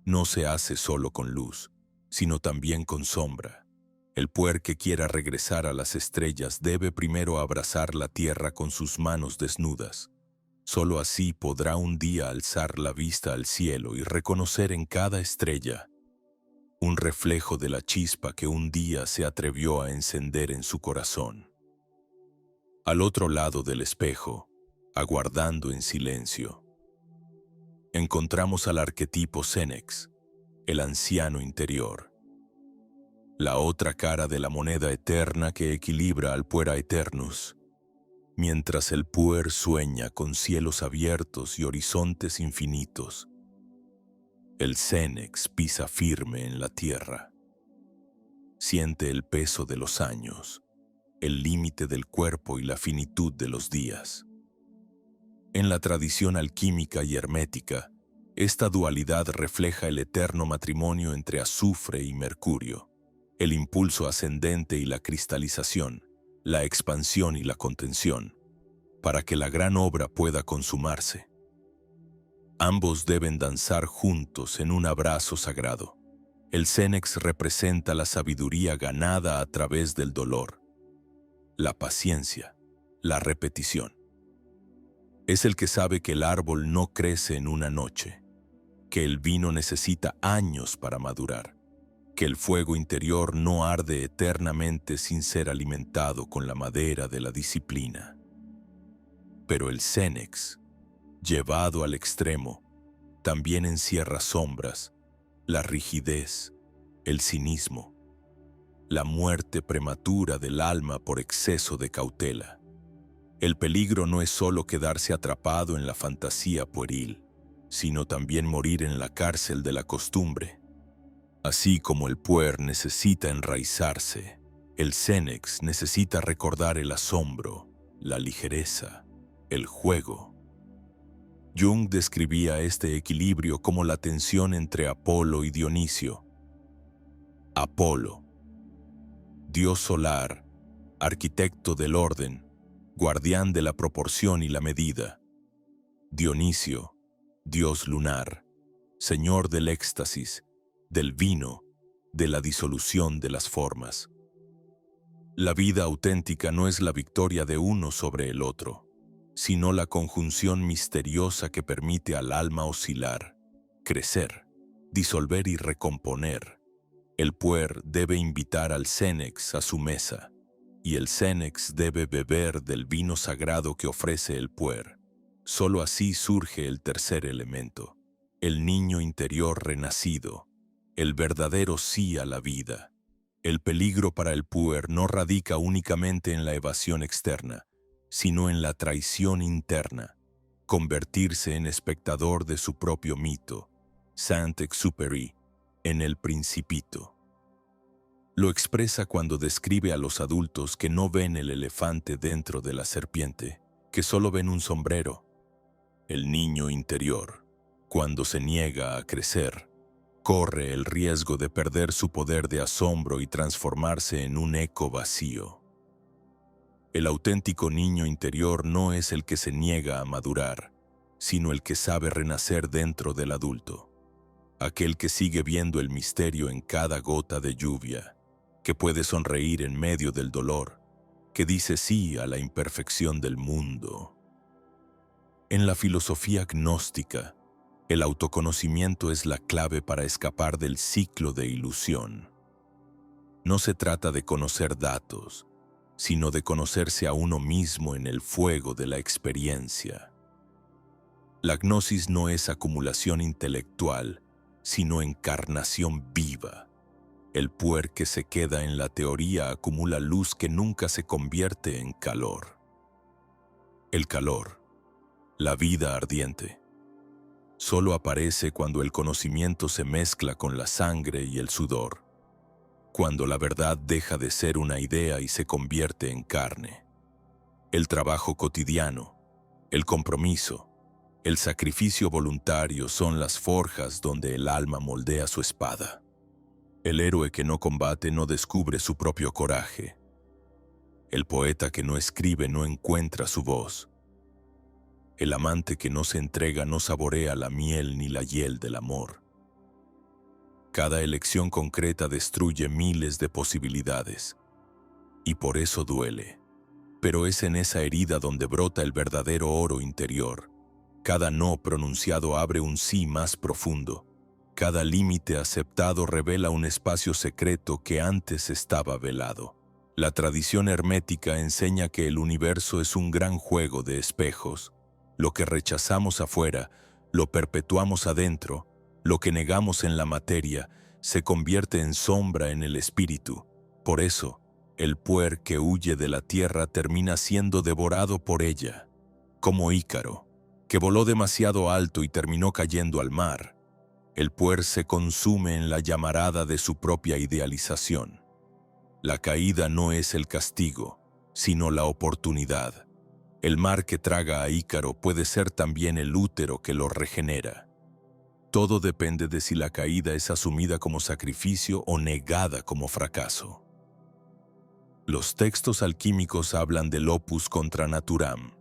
no se hace solo con luz, sino también con sombra. El puer que quiera regresar a las estrellas debe primero abrazar la tierra con sus manos desnudas. Solo así podrá un día alzar la vista al cielo y reconocer en cada estrella un reflejo de la chispa que un día se atrevió a encender en su corazón. Al otro lado del espejo, aguardando en silencio, encontramos al arquetipo Senex, el anciano interior, la otra cara de la moneda eterna que equilibra al Puer Aeternus, mientras el Puer sueña con cielos abiertos y horizontes infinitos. El Senex pisa firme en la tierra. Siente el peso de los años, el límite del cuerpo y la finitud de los días. En la tradición alquímica y hermética, esta dualidad refleja el eterno matrimonio entre azufre y mercurio, el impulso ascendente y la cristalización, la expansión y la contención, para que la gran obra pueda consumarse. Ambos deben danzar juntos en un abrazo sagrado. El Senex representa la sabiduría ganada a través del dolor, la paciencia, la repetición. Es el que sabe que el árbol no crece en una noche, que el vino necesita años para madurar, que el fuego interior no arde eternamente sin ser alimentado con la madera de la disciplina. Pero el Senex, llevado al extremo, también encierra sombras, la rigidez, el cinismo, la muerte prematura del alma por exceso de cautela. El peligro no es solo quedarse atrapado en la fantasía pueril, sino también morir en la cárcel de la costumbre. Así como el puer necesita enraizarse, el Senex necesita recordar el asombro, la ligereza, el juego. Jung describía este equilibrio como la tensión entre Apolo y Dionisio. Apolo, dios solar, arquitecto del orden, guardián de la proporción y la medida. Dionisio, dios lunar, señor del éxtasis, del vino, de la disolución de las formas. La vida auténtica no es la victoria de uno sobre el otro, sino la conjunción misteriosa que permite al alma oscilar, crecer, disolver y recomponer. El puer debe invitar al Senex a su mesa, y el Senex debe beber del vino sagrado que ofrece el puer. Solo así surge el tercer elemento, el niño interior renacido, el verdadero sí a la vida. El peligro para el puer no radica únicamente en la evasión externa, sino en la traición interna, convertirse en espectador de su propio mito, Saint-Exupéry, en El Principito. Lo expresa cuando describe a los adultos que no ven el elefante dentro de la serpiente, que solo ven un sombrero. El niño interior, cuando se niega a crecer, corre el riesgo de perder su poder de asombro y transformarse en un eco vacío. El auténtico niño interior no es el que se niega a madurar, sino el que sabe renacer dentro del adulto. Aquel que sigue viendo el misterio en cada gota de lluvia, que puede sonreír en medio del dolor, que dice sí a la imperfección del mundo. En la filosofía gnóstica, el autoconocimiento es la clave para escapar del ciclo de ilusión. No se trata de conocer datos, sino de conocerse a uno mismo en el fuego de la experiencia. La gnosis no es acumulación intelectual, sino encarnación viva. El puer que se queda en la teoría acumula luz que nunca se convierte en calor. El calor, la vida ardiente, solo aparece cuando el conocimiento se mezcla con la sangre y el sudor, cuando la verdad deja de ser una idea y se convierte en carne. El trabajo cotidiano, el compromiso, el sacrificio voluntario son las forjas donde el alma moldea su espada. El héroe que no combate no descubre su propio coraje. El poeta que no escribe no encuentra su voz. El amante que no se entrega no saborea la miel ni la hiel del amor. Cada elección concreta destruye miles de posibilidades, y por eso duele. Pero es en esa herida donde brota el verdadero oro interior, Cada no pronunciado abre un sí más profundo. Cada límite aceptado revela un espacio secreto que antes estaba velado. La tradición hermética enseña que el universo es un gran juego de espejos. Lo que rechazamos afuera, lo perpetuamos adentro. Lo que negamos en la materia se convierte en sombra en el espíritu. Por eso, el puer que huye de la tierra termina siendo devorado por ella. Como Ícaro, que voló demasiado alto y terminó cayendo al mar. El puer se consume en la llamarada de su propia idealización. La caída no es el castigo, sino la oportunidad. El mar que traga a Ícaro puede ser también el útero que lo regenera. Todo depende de si la caída es asumida como sacrificio o negada como fracaso. Los textos alquímicos hablan del opus contra naturam,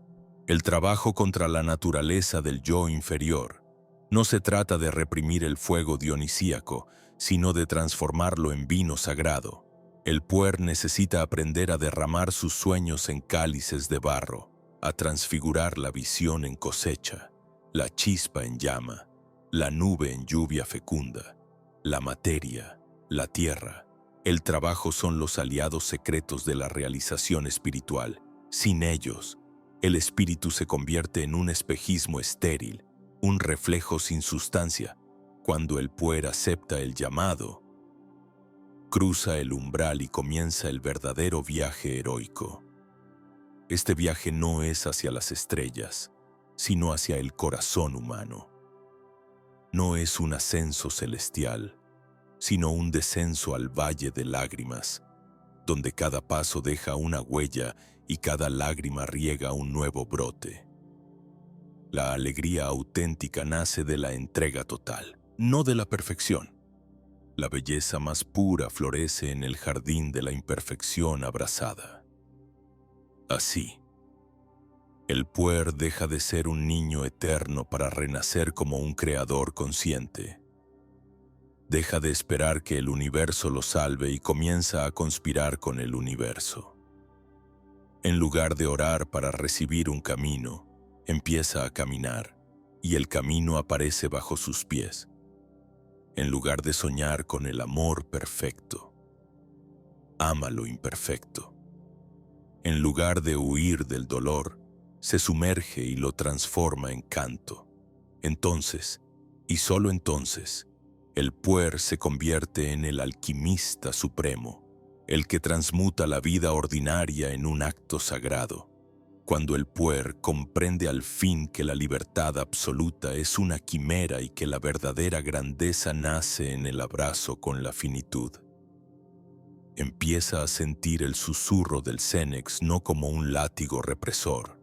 el trabajo contra la naturaleza del yo inferior. No se trata de reprimir el fuego dionisíaco, sino de transformarlo en vino sagrado. El puer necesita aprender a derramar sus sueños en cálices de barro, a transfigurar la visión en cosecha, la chispa en llama, la nube en lluvia fecunda, la materia, la tierra. El trabajo son los aliados secretos de la realización espiritual. Sin ellos, el espíritu se convierte en un espejismo estéril, un reflejo sin sustancia. Cuando el puer acepta el llamado, cruza el umbral y comienza el verdadero viaje heroico. Este viaje no es hacia las estrellas, sino hacia el corazón humano. No es un ascenso celestial, sino un descenso al valle de lágrimas, donde cada paso deja una huella y cada lágrima riega un nuevo brote. La alegría auténtica nace de la entrega total, no de la perfección. La belleza más pura florece en el jardín de la imperfección abrazada. Así, el puer deja de ser un niño eterno para renacer como un creador consciente. Deja de esperar que el universo lo salve y comienza a conspirar con el universo. En lugar de orar para recibir un camino, empieza a caminar, y el camino aparece bajo sus pies. En lugar de soñar con el amor perfecto, ama lo imperfecto. En lugar de huir del dolor, se sumerge y lo transforma en canto. Entonces, y solo entonces, el puer se convierte en el alquimista supremo, el que transmuta la vida ordinaria en un acto sagrado. Cuando el puer comprende al fin que la libertad absoluta es una quimera y que la verdadera grandeza nace en el abrazo con la finitud, empieza a sentir el susurro del Cénex no como un látigo represor,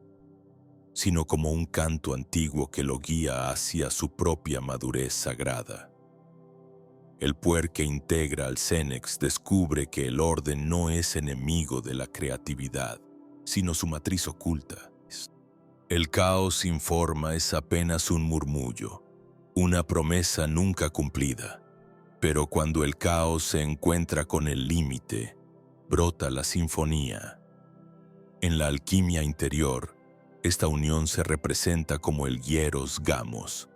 sino como un canto antiguo que lo guía hacia su propia madurez sagrada. El puer que integra al Cénex descubre que el orden no es enemigo de la creatividad, sino su matriz oculta. El caos sin forma es apenas un murmullo, una promesa nunca cumplida. Pero cuando el caos se encuentra con el límite, brota la sinfonía. En la alquimia interior, esta unión se representa como el hieros gamos,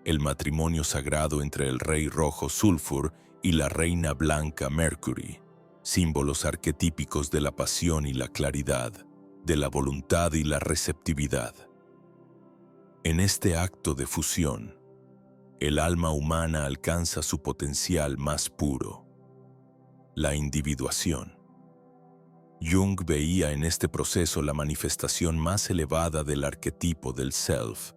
el matrimonio sagrado entre el rey rojo Sulfur y la reina blanca Mercury, símbolos arquetípicos de la pasión y la claridad, de la voluntad y la receptividad. En este acto de fusión, el alma humana alcanza su potencial más puro, la individuación. Jung veía en este proceso la manifestación más elevada del arquetipo del self,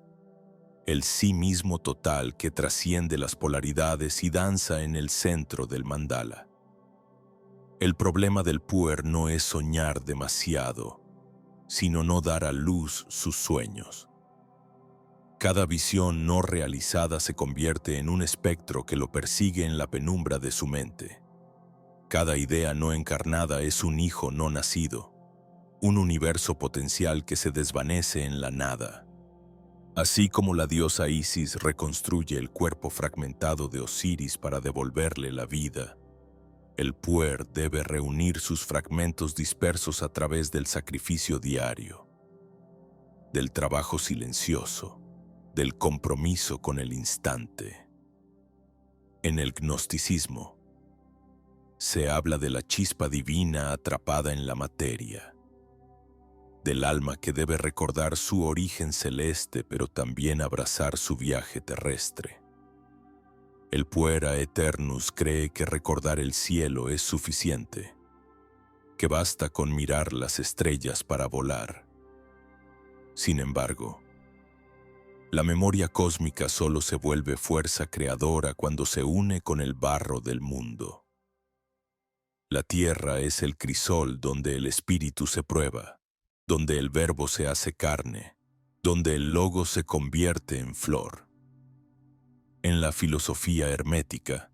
el sí mismo total que trasciende las polaridades y danza en el centro del mandala. El problema del puer no es soñar demasiado, sino no dar a luz sus sueños. Cada visión no realizada se convierte en un espectro que lo persigue en la penumbra de su mente. Cada idea no encarnada es un hijo no nacido, un universo potencial que se desvanece en la nada. Así como la diosa Isis reconstruye el cuerpo fragmentado de Osiris para devolverle la vida, el puer debe reunir sus fragmentos dispersos a través del sacrificio diario, del trabajo silencioso, del compromiso con el instante. En el gnosticismo, se habla de la chispa divina atrapada en la materia, del alma que debe recordar su origen celeste pero también abrazar su viaje terrestre. El Puera Eternus cree que recordar el cielo es suficiente, que basta con mirar las estrellas para volar. Sin embargo, la memoria cósmica solo se vuelve fuerza creadora cuando se une con el barro del mundo. La tierra es el crisol donde el espíritu se prueba, donde el verbo se hace carne, donde el logo se convierte en flor. En la filosofía hermética,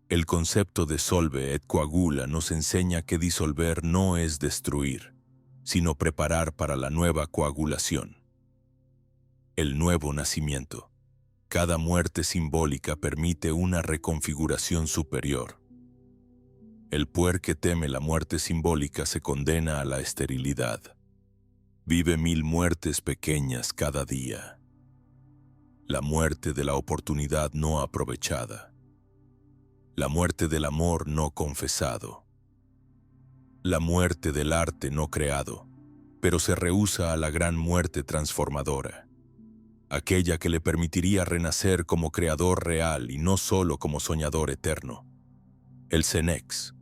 el concepto de solve et coagula nos enseña que disolver no es destruir, sino preparar para la nueva coagulación. El nuevo nacimiento. Cada muerte simbólica permite una reconfiguración superior. El puer que teme la muerte simbólica se condena a la esterilidad. Vive 1000 muertes pequeñas cada día. La muerte de la oportunidad no aprovechada. La muerte del amor no confesado. La muerte del arte no creado, pero se rehúsa a la gran muerte transformadora, aquella que le permitiría renacer como creador real y no solo como soñador eterno. El Cenex,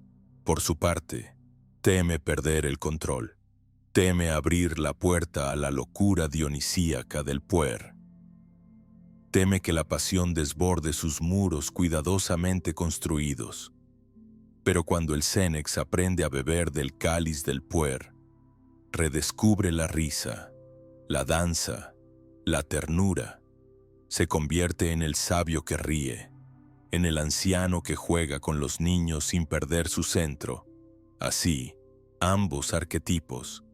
por su parte, teme perder el control, teme abrir la puerta a la locura dionisíaca del puer. Teme que la pasión desborde sus muros cuidadosamente construidos. Pero cuando el Cenex aprende a beber del cáliz del puer, redescubre la risa, la danza, la ternura, se convierte en el sabio que ríe, en el anciano que juega con los niños sin perder su centro. Así, ambos arquetipos,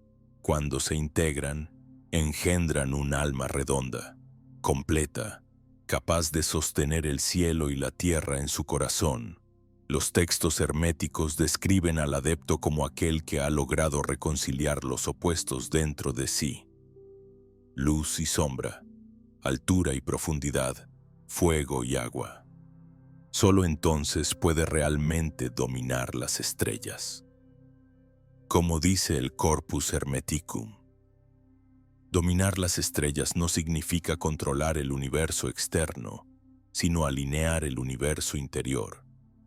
cuando se integran, engendran un alma redonda, completa, capaz de sostener el cielo y la tierra en su corazón. Los textos herméticos describen al adepto como aquel que ha logrado reconciliar los opuestos dentro de sí. Luz y sombra, altura y profundidad, fuego y agua. Solo entonces puede realmente dominar las estrellas. Como dice el Corpus Hermeticum, dominar las estrellas no significa controlar el universo externo, sino alinear el universo interior,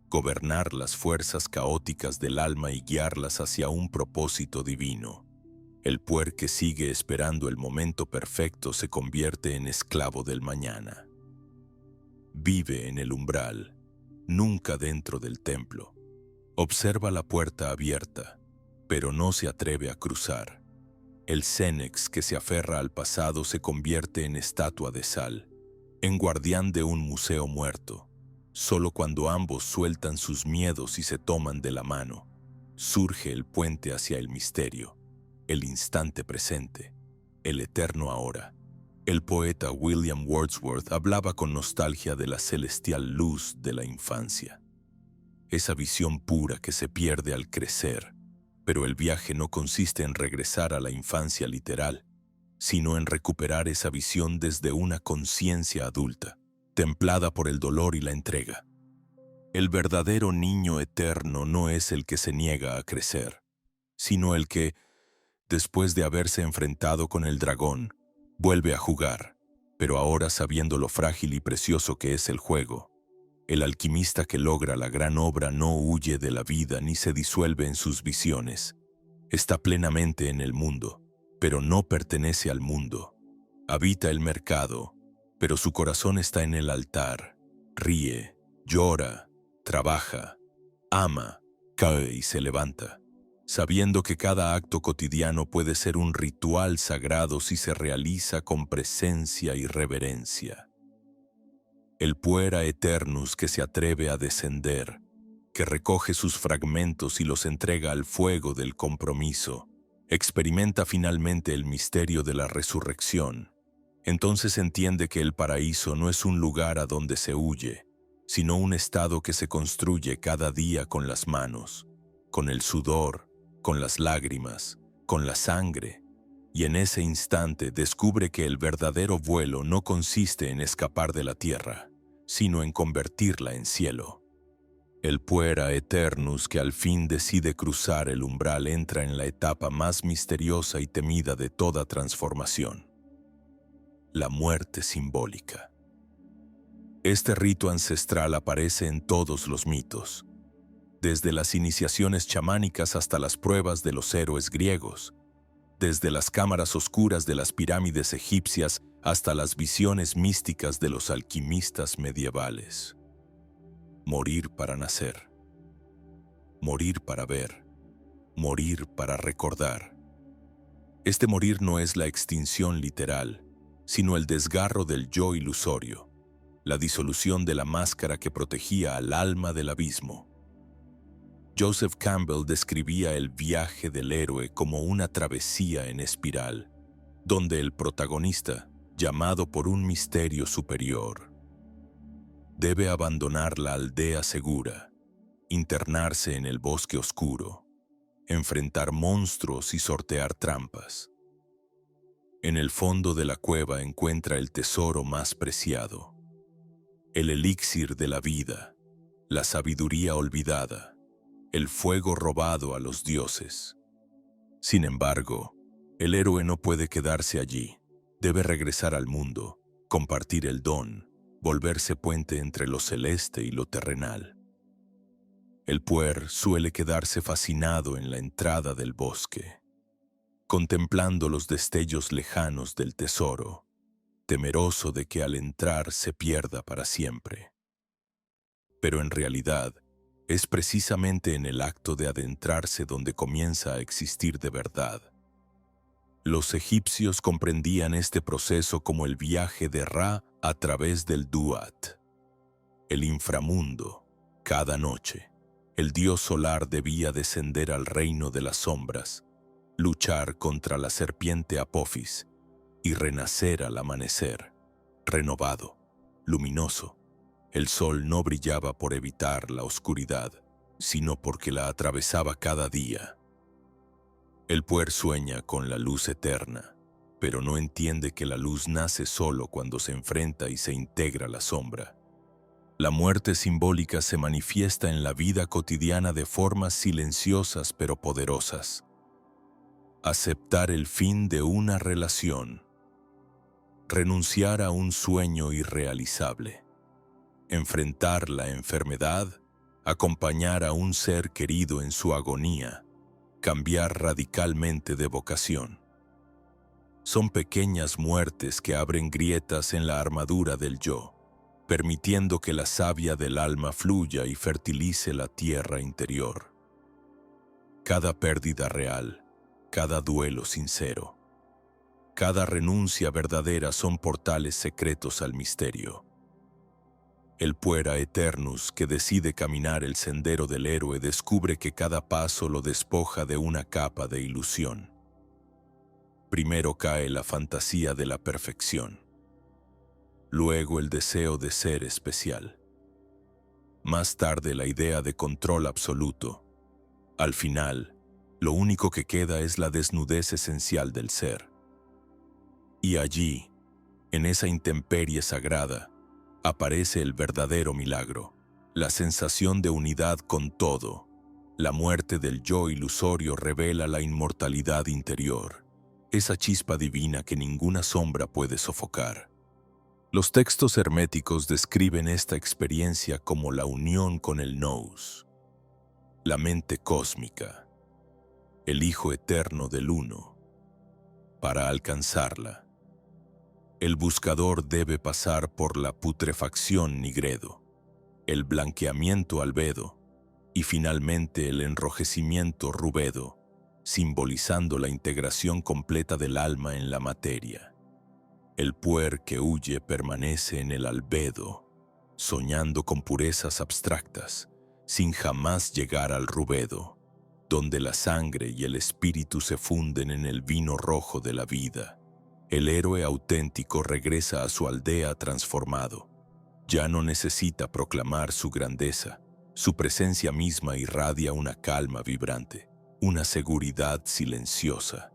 gobernar las fuerzas caóticas del alma y guiarlas hacia un propósito divino. El puer que sigue esperando el momento perfecto se convierte en esclavo del mañana. Vive en el umbral, nunca dentro del templo. Observa la puerta abierta, pero no se atreve a cruzar. El Cenex que se aferra al pasado se convierte en estatua de sal, en guardián de un museo muerto. Solo cuando ambos sueltan sus miedos y se toman de la mano, surge el puente hacia el misterio, el instante presente, el eterno ahora. El poeta William Wordsworth hablaba con nostalgia de la celestial luz de la infancia. Esa visión pura que se pierde al crecer, pero el viaje no consiste en regresar a la infancia literal, sino en recuperar esa visión desde una conciencia adulta, templada por el dolor y la entrega. El verdadero niño eterno no es el que se niega a crecer, sino el que, después de haberse enfrentado con el dragón, vuelve a jugar, pero ahora sabiendo lo frágil y precioso que es el juego. El alquimista que logra la gran obra no huye de la vida ni se disuelve en sus visiones. Está plenamente en el mundo, pero no pertenece al mundo. Habita el mercado, pero su corazón está en el altar. Ríe, llora, trabaja, ama, cae y se levanta, sabiendo que cada acto cotidiano puede ser un ritual sagrado si se realiza con presencia y reverencia. El Puera Eternus que se atreve a descender, que recoge sus fragmentos y los entrega al fuego del compromiso, experimenta finalmente el misterio de la resurrección. Entonces entiende que el paraíso no es un lugar a donde se huye, sino un estado que se construye cada día con las manos, con el sudor, con las lágrimas, con la sangre. y en ese instante descubre que el verdadero vuelo no consiste en escapar de la tierra, sino en convertirla en cielo. El puera eternus que al fin decide cruzar el umbral entra en la etapa más misteriosa y temida de toda transformación: la muerte simbólica. Este rito ancestral aparece en todos los mitos, desde las iniciaciones chamánicas hasta las pruebas de los héroes griegos, desde las cámaras oscuras de las pirámides egipcias hasta las visiones místicas de los alquimistas medievales. Morir para nacer, morir para ver, morir para recordar. Este morir no es la extinción literal, sino el desgarro del yo ilusorio, la disolución de la máscara que protegía al alma del abismo. Joseph Campbell describía el viaje del héroe como una travesía en espiral, donde el protagonista, llamado por un misterio superior, debe abandonar la aldea segura, internarse en el bosque oscuro, enfrentar monstruos y sortear trampas. En el fondo de la cueva encuentra el tesoro más preciado, el elixir de la vida, la sabiduría olvidada, el fuego robado a los dioses. Sin embargo, el héroe no puede quedarse allí. Debe regresar al mundo, compartir el don, volverse puente entre lo celeste y lo terrenal. El puer suele quedarse fascinado en la entrada del bosque, contemplando los destellos lejanos del tesoro, temeroso de que al entrar se pierda para siempre. Pero en realidad, es precisamente en el acto de adentrarse donde comienza a existir de verdad. Los egipcios comprendían este proceso como el viaje de Ra a través del Duat, el inframundo. Cada noche, el dios solar debía descender al reino de las sombras, luchar contra la serpiente Apophis y renacer al amanecer, renovado, luminoso. El sol no brillaba por evitar la oscuridad, sino porque la atravesaba cada día. El puer sueña con la luz eterna, pero no entiende que la luz nace solo cuando se enfrenta y se integra a la sombra. La muerte simbólica se manifiesta en la vida cotidiana de formas silenciosas pero poderosas. Aceptar el fin de una relación, renunciar a un sueño irrealizable, enfrentar la enfermedad, acompañar a un ser querido en su agonía, cambiar radicalmente de vocación. Son pequeñas muertes que abren grietas en la armadura del yo, permitiendo que la savia del alma fluya y fertilice la tierra interior. Cada pérdida real, cada duelo sincero, cada renuncia verdadera son portales secretos al misterio. El puera eternus que decide caminar el sendero del héroe descubre que cada paso lo despoja de una capa de ilusión. Primero cae la fantasía de la perfección, luego el deseo de ser especial, más tarde la idea de control absoluto. Al final, lo único que queda es la desnudez esencial del ser. Y allí, en esa intemperie sagrada, aparece el verdadero milagro, la sensación de unidad con todo. La muerte del yo ilusorio revela la inmortalidad interior, esa chispa divina que ninguna sombra puede sofocar. Los textos herméticos describen esta experiencia como la unión con el nous, la mente cósmica, el Hijo eterno del Uno. Para alcanzarla, el buscador debe pasar por la putrefacción nigredo, el blanqueamiento albedo y finalmente el enrojecimiento rubedo, simbolizando la integración completa del alma en la materia. El puer que huye permanece en el albedo, soñando con purezas abstractas, sin jamás llegar al rubedo, donde la sangre y el espíritu se funden en el vino rojo de la vida. El héroe auténtico regresa a su aldea transformado. Ya no necesita proclamar su grandeza. Su presencia misma irradia una calma vibrante, una seguridad silenciosa.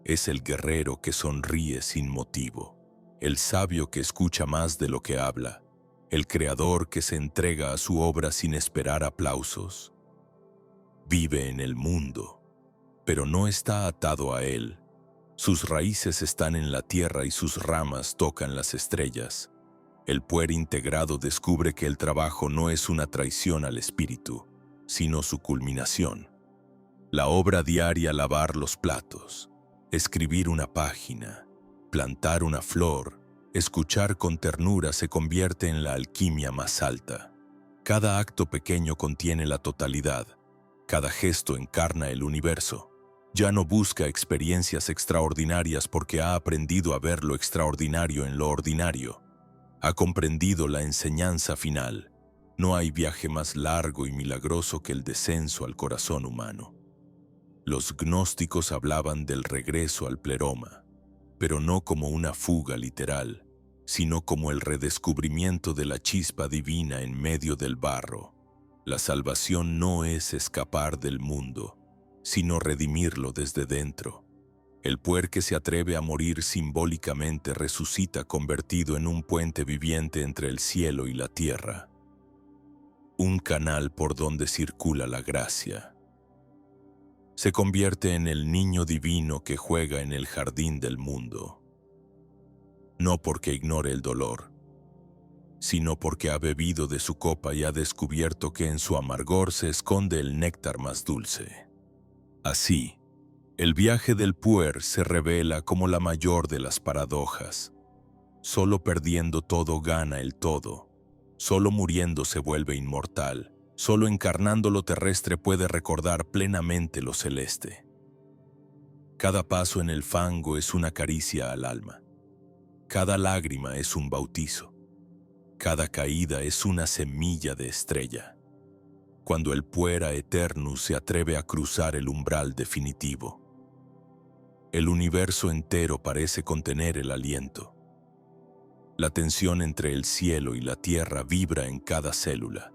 Es el guerrero que sonríe sin motivo, el sabio que escucha más de lo que habla, el creador que se entrega a su obra sin esperar aplausos. Vive en el mundo, pero no está atado a él. Sus raíces están en la tierra y sus ramas tocan las estrellas. El puer integrado descubre que el trabajo no es una traición al espíritu, sino su culminación. La obra diaria: lavar los platos, escribir una página, plantar una flor, escuchar con ternura, se convierte en la alquimia más alta. Cada acto pequeño contiene la totalidad. Cada gesto encarna el universo. Ya no busca experiencias extraordinarias porque ha aprendido a ver lo extraordinario en lo ordinario. Ha comprendido la enseñanza final. No hay viaje más largo y milagroso que el descenso al corazón humano. Los gnósticos hablaban del regreso al pleroma, pero no como una fuga literal, sino como el redescubrimiento de la chispa divina en medio del barro. La salvación no es escapar del mundo, sino redimirlo desde dentro. El puer que se atreve a morir simbólicamente resucita convertido en un puente viviente entre el cielo y la tierra. Un canal por donde circula la gracia. Se convierte en el niño divino que juega en el jardín del mundo. No porque ignore el dolor, sino porque ha bebido de su copa y ha descubierto que en su amargor se esconde el néctar más dulce. Así, el viaje del puer se revela como la mayor de las paradojas. Solo perdiendo todo gana el todo. Solo muriendo se vuelve inmortal. Solo encarnando lo terrestre puede recordar plenamente lo celeste. Cada paso en el fango es una caricia al alma. Cada lágrima es un bautizo. Cada caída es una semilla de estrella. Cuando el puera eternus se atreve a cruzar el umbral definitivo, el universo entero parece contener el aliento. La tensión entre el cielo y la tierra vibra en cada célula,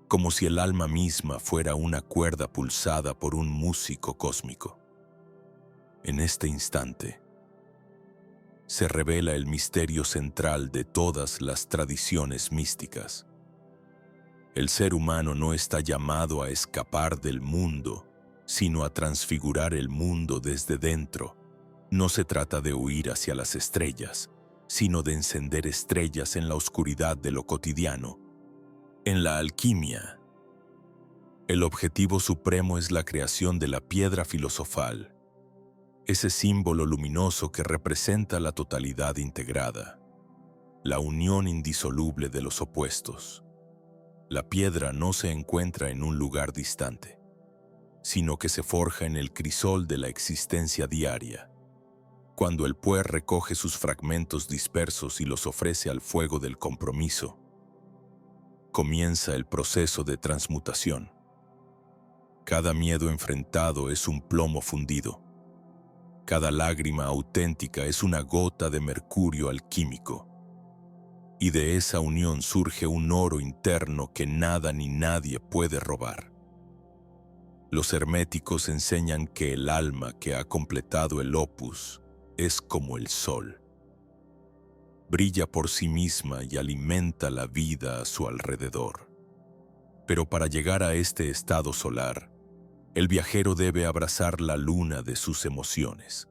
como si el alma misma fuera una cuerda pulsada por un músico cósmico. En este instante, se revela el misterio central de todas las tradiciones místicas. El ser humano no está llamado a escapar del mundo, sino a transfigurar el mundo desde dentro. No se trata de huir hacia las estrellas, sino de encender estrellas en la oscuridad de lo cotidiano. En la alquimia, el objetivo supremo es la creación de la piedra filosofal, ese símbolo luminoso que representa la totalidad integrada, la unión indisoluble de los opuestos. La piedra no se encuentra en un lugar distante, sino que se forja en el crisol de la existencia diaria. Cuando el puer recoge sus fragmentos dispersos y los ofrece al fuego del compromiso, comienza el proceso de transmutación. Cada miedo enfrentado es un plomo fundido. Cada lágrima auténtica es una gota de mercurio alquímico. Y de esa unión surge un oro interno que nada ni nadie puede robar. Los herméticos enseñan que el alma que ha completado el opus es como el sol. Brilla por sí misma y alimenta la vida a su alrededor. Pero para llegar a este estado solar, el viajero debe abrazar la luna de sus emociones,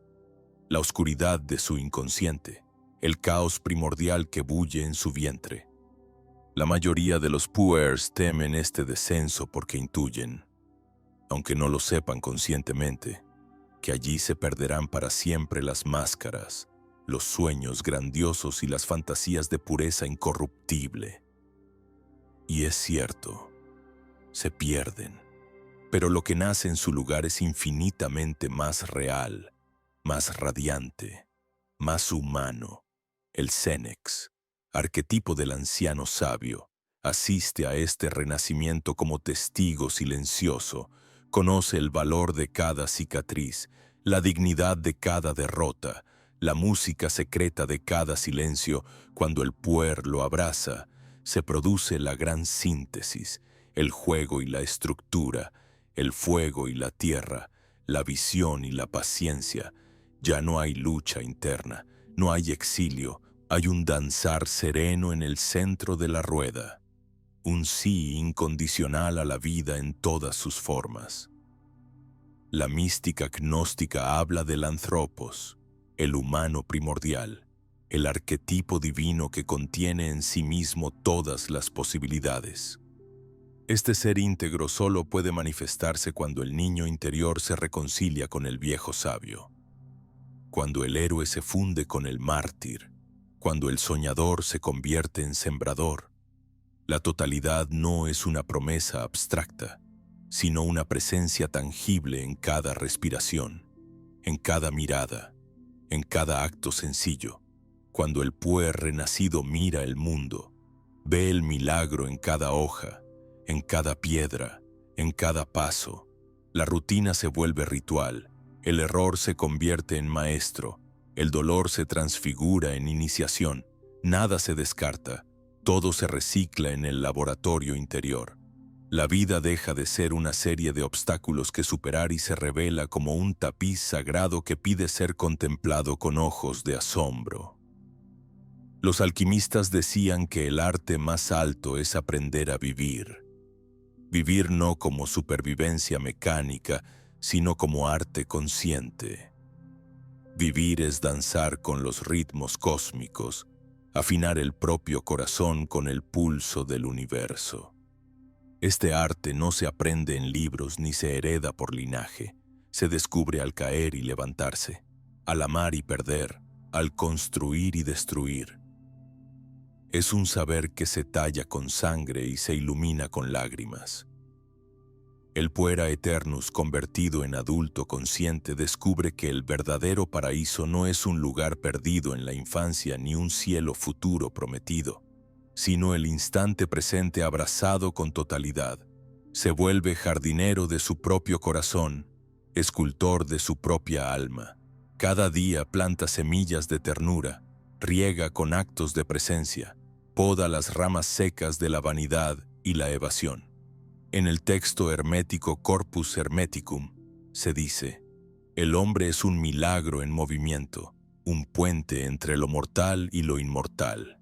la oscuridad de su inconsciente, el caos primordial que bulle en su vientre. La mayoría de los puers temen este descenso porque intuyen, aunque no lo sepan conscientemente, que allí se perderán para siempre las máscaras, los sueños grandiosos y las fantasías de pureza incorruptible. Y es cierto, se pierden, pero lo que nace en su lugar es infinitamente más real, más radiante, más humano. El Cénex, arquetipo del anciano sabio, asiste a este renacimiento como testigo silencioso. Conoce el valor de cada cicatriz, la dignidad de cada derrota, la música secreta de cada silencio. Cuando el puer lo abraza, se produce la gran síntesis, el juego y la estructura, el fuego y la tierra, la visión y la paciencia. Ya no hay lucha interna, no hay exilio, hay un danzar sereno en el centro de la rueda, un sí incondicional a la vida en todas sus formas. La mística gnóstica habla del anthropos, el humano primordial, el arquetipo divino que contiene en sí mismo todas las posibilidades. Este ser íntegro solo puede manifestarse cuando el niño interior se reconcilia con el viejo sabio, cuando el héroe se funde con el mártir, cuando el soñador se convierte en sembrador. La totalidad no es una promesa abstracta, sino una presencia tangible en cada respiración, en cada mirada, en cada acto sencillo. Cuando el puer renacido mira el mundo, ve el milagro en cada hoja, en cada piedra, en cada paso. La rutina se vuelve ritual, el error se convierte en maestro, el dolor se transfigura en iniciación, nada se descarta, todo se recicla en el laboratorio interior. La vida deja de ser una serie de obstáculos que superar y se revela como un tapiz sagrado que pide ser contemplado con ojos de asombro. Los alquimistas decían que el arte más alto es aprender a vivir. Vivir no como supervivencia mecánica, sino como arte consciente. Vivir es danzar con los ritmos cósmicos, afinar el propio corazón con el pulso del universo. Este arte no se aprende en libros ni se hereda por linaje. Se descubre al caer y levantarse, al amar y perder, al construir y destruir. Es un saber que se talla con sangre y se ilumina con lágrimas. El puera eternus convertido en adulto consciente descubre que el verdadero paraíso no es un lugar perdido en la infancia ni un cielo futuro prometido, sino el instante presente abrazado con totalidad. Se vuelve jardinero de su propio corazón, escultor de su propia alma. Cada día planta semillas de ternura, riega con actos de presencia, poda las ramas secas de la vanidad y la evasión. En el texto hermético Corpus Hermeticum se dice: el hombre es un milagro en movimiento, un puente entre lo mortal y lo inmortal.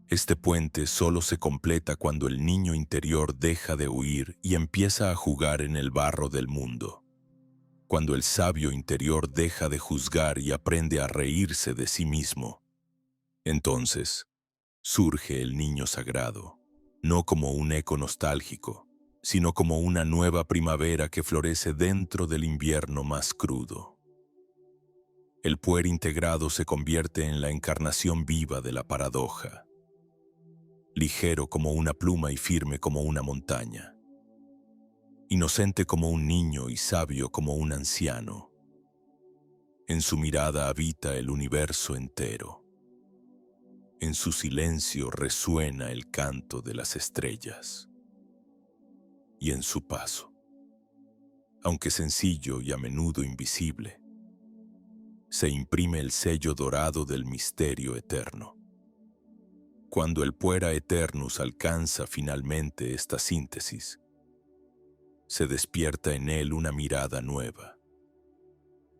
Este puente solo se completa cuando el niño interior deja de huir y empieza a jugar en el barro del mundo. Cuando el sabio interior deja de juzgar y aprende a reírse de sí mismo. Entonces, surge el niño sagrado, no como un eco nostálgico, sino como una nueva primavera que florece dentro del invierno más crudo. El puer integrado se convierte en la encarnación viva de la paradoja. Ligero como una pluma y firme como una montaña. Inocente como un niño y sabio como un anciano. En su mirada habita el universo entero. En su silencio resuena el canto de las estrellas. Y en su paso, aunque sencillo y a menudo invisible, se imprime el sello dorado del misterio eterno. Cuando el puera eternus alcanza finalmente esta síntesis, se despierta en él una mirada nueva,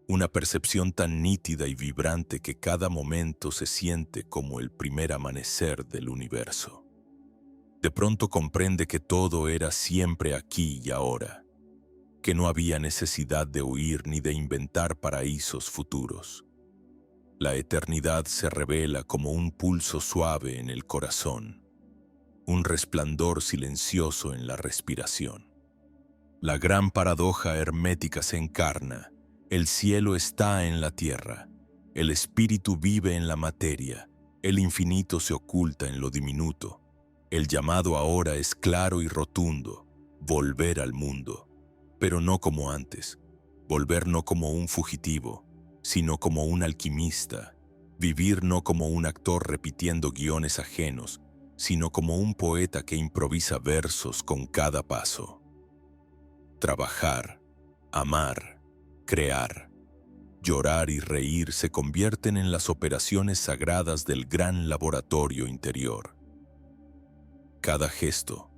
una percepción tan nítida y vibrante que cada momento se siente como el primer amanecer del universo. De pronto comprende que todo era siempre aquí y ahora, que no había necesidad de huir ni de inventar paraísos futuros. La eternidad se revela como un pulso suave en el corazón, un resplandor silencioso en la respiración. La gran paradoja hermética se encarna, el cielo está en la tierra, el espíritu vive en la materia, el infinito se oculta en lo diminuto. El llamado ahora es claro y rotundo, volver al mundo, pero no como antes, volver no como un fugitivo, sino como un alquimista, vivir no como un actor repitiendo guiones ajenos, sino como un poeta que improvisa versos con cada paso. Trabajar, amar, crear, llorar y reír se convierten en las operaciones sagradas del gran laboratorio interior. Cada gesto,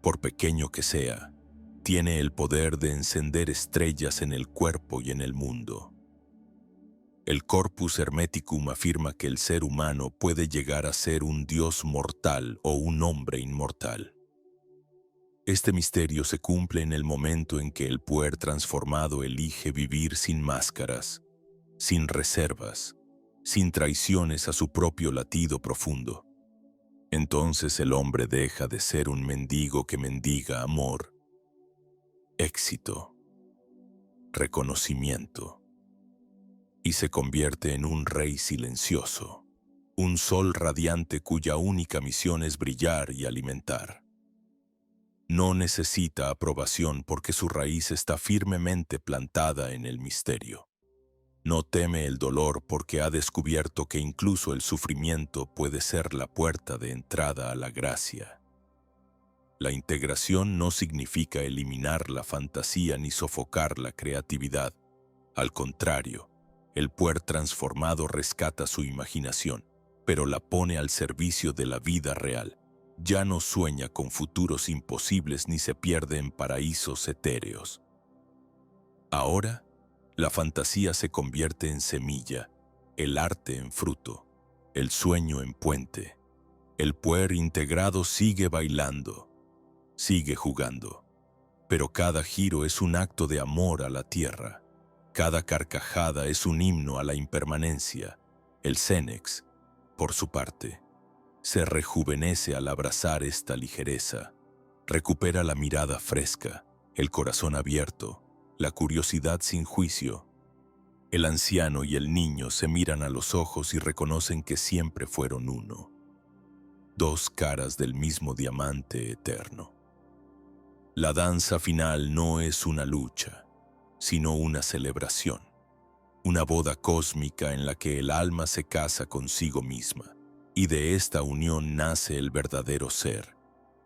por pequeño que sea, tiene el poder de encender estrellas en el cuerpo y en el mundo. El Corpus Hermeticum afirma que el ser humano puede llegar a ser un dios mortal o un hombre inmortal. Este misterio se cumple en el momento en que el puer transformado elige vivir sin máscaras, sin reservas, sin traiciones a su propio latido profundo. Entonces el hombre deja de ser un mendigo que mendiga amor, éxito, reconocimiento, y se convierte en un rey silencioso, un sol radiante cuya única misión es brillar y alimentar. No necesita aprobación porque su raíz está firmemente plantada en el misterio. No teme el dolor porque ha descubierto que incluso el sufrimiento puede ser la puerta de entrada a la gracia. La integración no significa eliminar la fantasía ni sofocar la creatividad. Al contrario, el puer transformado rescata su imaginación, pero la pone al servicio de la vida real. Ya no sueña con futuros imposibles ni se pierde en paraísos etéreos. Ahora, la fantasía se convierte en semilla, el arte en fruto, el sueño en puente. El puer integrado sigue bailando, sigue jugando, pero cada giro es un acto de amor a la tierra. Cada carcajada es un himno a la impermanencia. El Cenex, por su parte, se rejuvenece al abrazar esta ligereza. Recupera la mirada fresca, el corazón abierto, la curiosidad sin juicio. El anciano y el niño se miran a los ojos y reconocen que siempre fueron uno. Dos caras del mismo diamante eterno. La danza final no es una lucha, sino una celebración, una boda cósmica en la que el alma se casa consigo misma, y de esta unión nace el verdadero ser.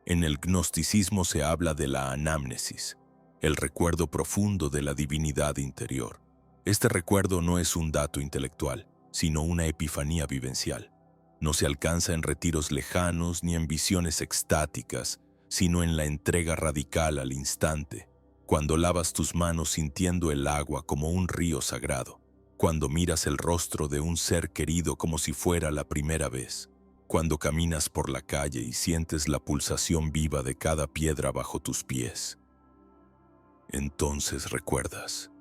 En el gnosticismo se habla de la anamnesis, el recuerdo profundo de la divinidad interior. Este recuerdo no es un dato intelectual, sino una epifanía vivencial. No se alcanza en retiros lejanos ni en visiones extáticas, sino en la entrega radical al instante, cuando lavas tus manos sintiendo el agua como un río sagrado, cuando miras el rostro de un ser querido como si fuera la primera vez, cuando caminas por la calle y sientes la pulsación viva de cada piedra bajo tus pies. Entonces recuerdas,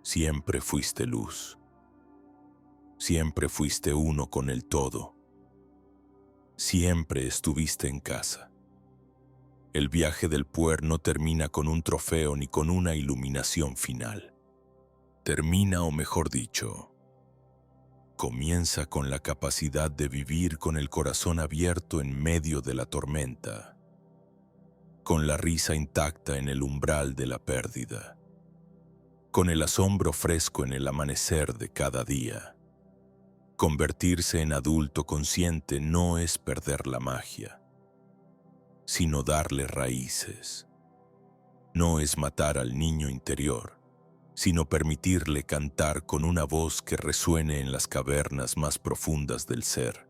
siempre fuiste luz, siempre fuiste uno con el todo, siempre estuviste en casa. El viaje del puer no termina con un trofeo ni con una iluminación final. Termina, o mejor dicho, comienza con la capacidad de vivir con el corazón abierto en medio de la tormenta, con la risa intacta en el umbral de la pérdida, con el asombro fresco en el amanecer de cada día. Convertirse en adulto consciente no es perder la magia, sino darle raíces. No es matar al niño interior, sino permitirle cantar con una voz que resuene en las cavernas más profundas del ser.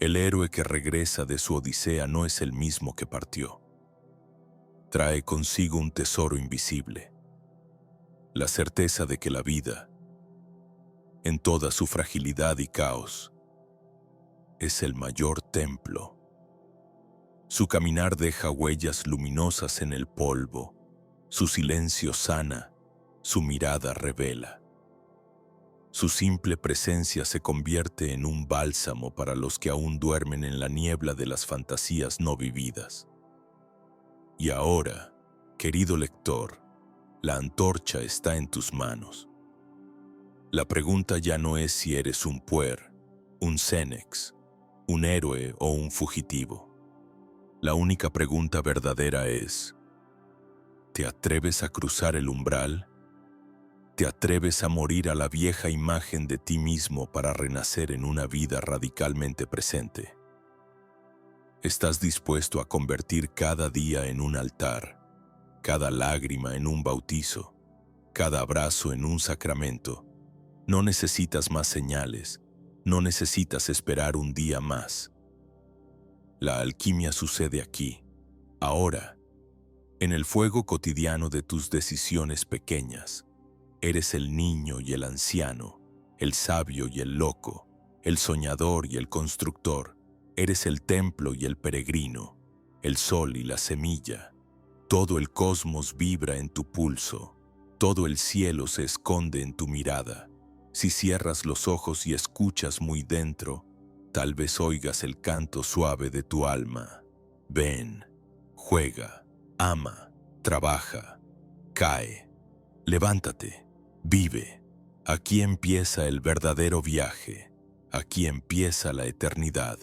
El héroe que regresa de su odisea no es el mismo que partió. Trae consigo un tesoro invisible, la certeza de que la vida, en toda su fragilidad y caos, es el mayor templo. Su caminar deja huellas luminosas en el polvo, su silencio sana, su mirada revela. Su simple presencia se convierte en un bálsamo para los que aún duermen en la niebla de las fantasías no vividas. Y ahora, querido lector, la antorcha está en tus manos. La pregunta ya no es si eres un puer, un Cenex, un héroe o un fugitivo. La única pregunta verdadera es: ¿te atreves a cruzar el umbral? ¿Te atreves a morir a la vieja imagen de ti mismo para renacer en una vida radicalmente presente? ¿Estás dispuesto a convertir cada día en un altar, cada lágrima en un bautizo, cada abrazo en un sacramento? No necesitas más señales, no necesitas esperar un día más. La alquimia sucede aquí, ahora, En el fuego cotidiano de tus decisiones pequeñas, eres el niño y el anciano, el sabio y el loco, el soñador y el constructor. Eres el templo y el peregrino, el sol y la semilla. Todo el cosmos vibra en tu pulso, todo el cielo se esconde en tu mirada. Si cierras los ojos y escuchas muy dentro, tal vez oigas el canto suave de tu alma. Ven, juega, ama, trabaja, cae, levántate, vive. Aquí empieza el verdadero viaje, aquí empieza la eternidad.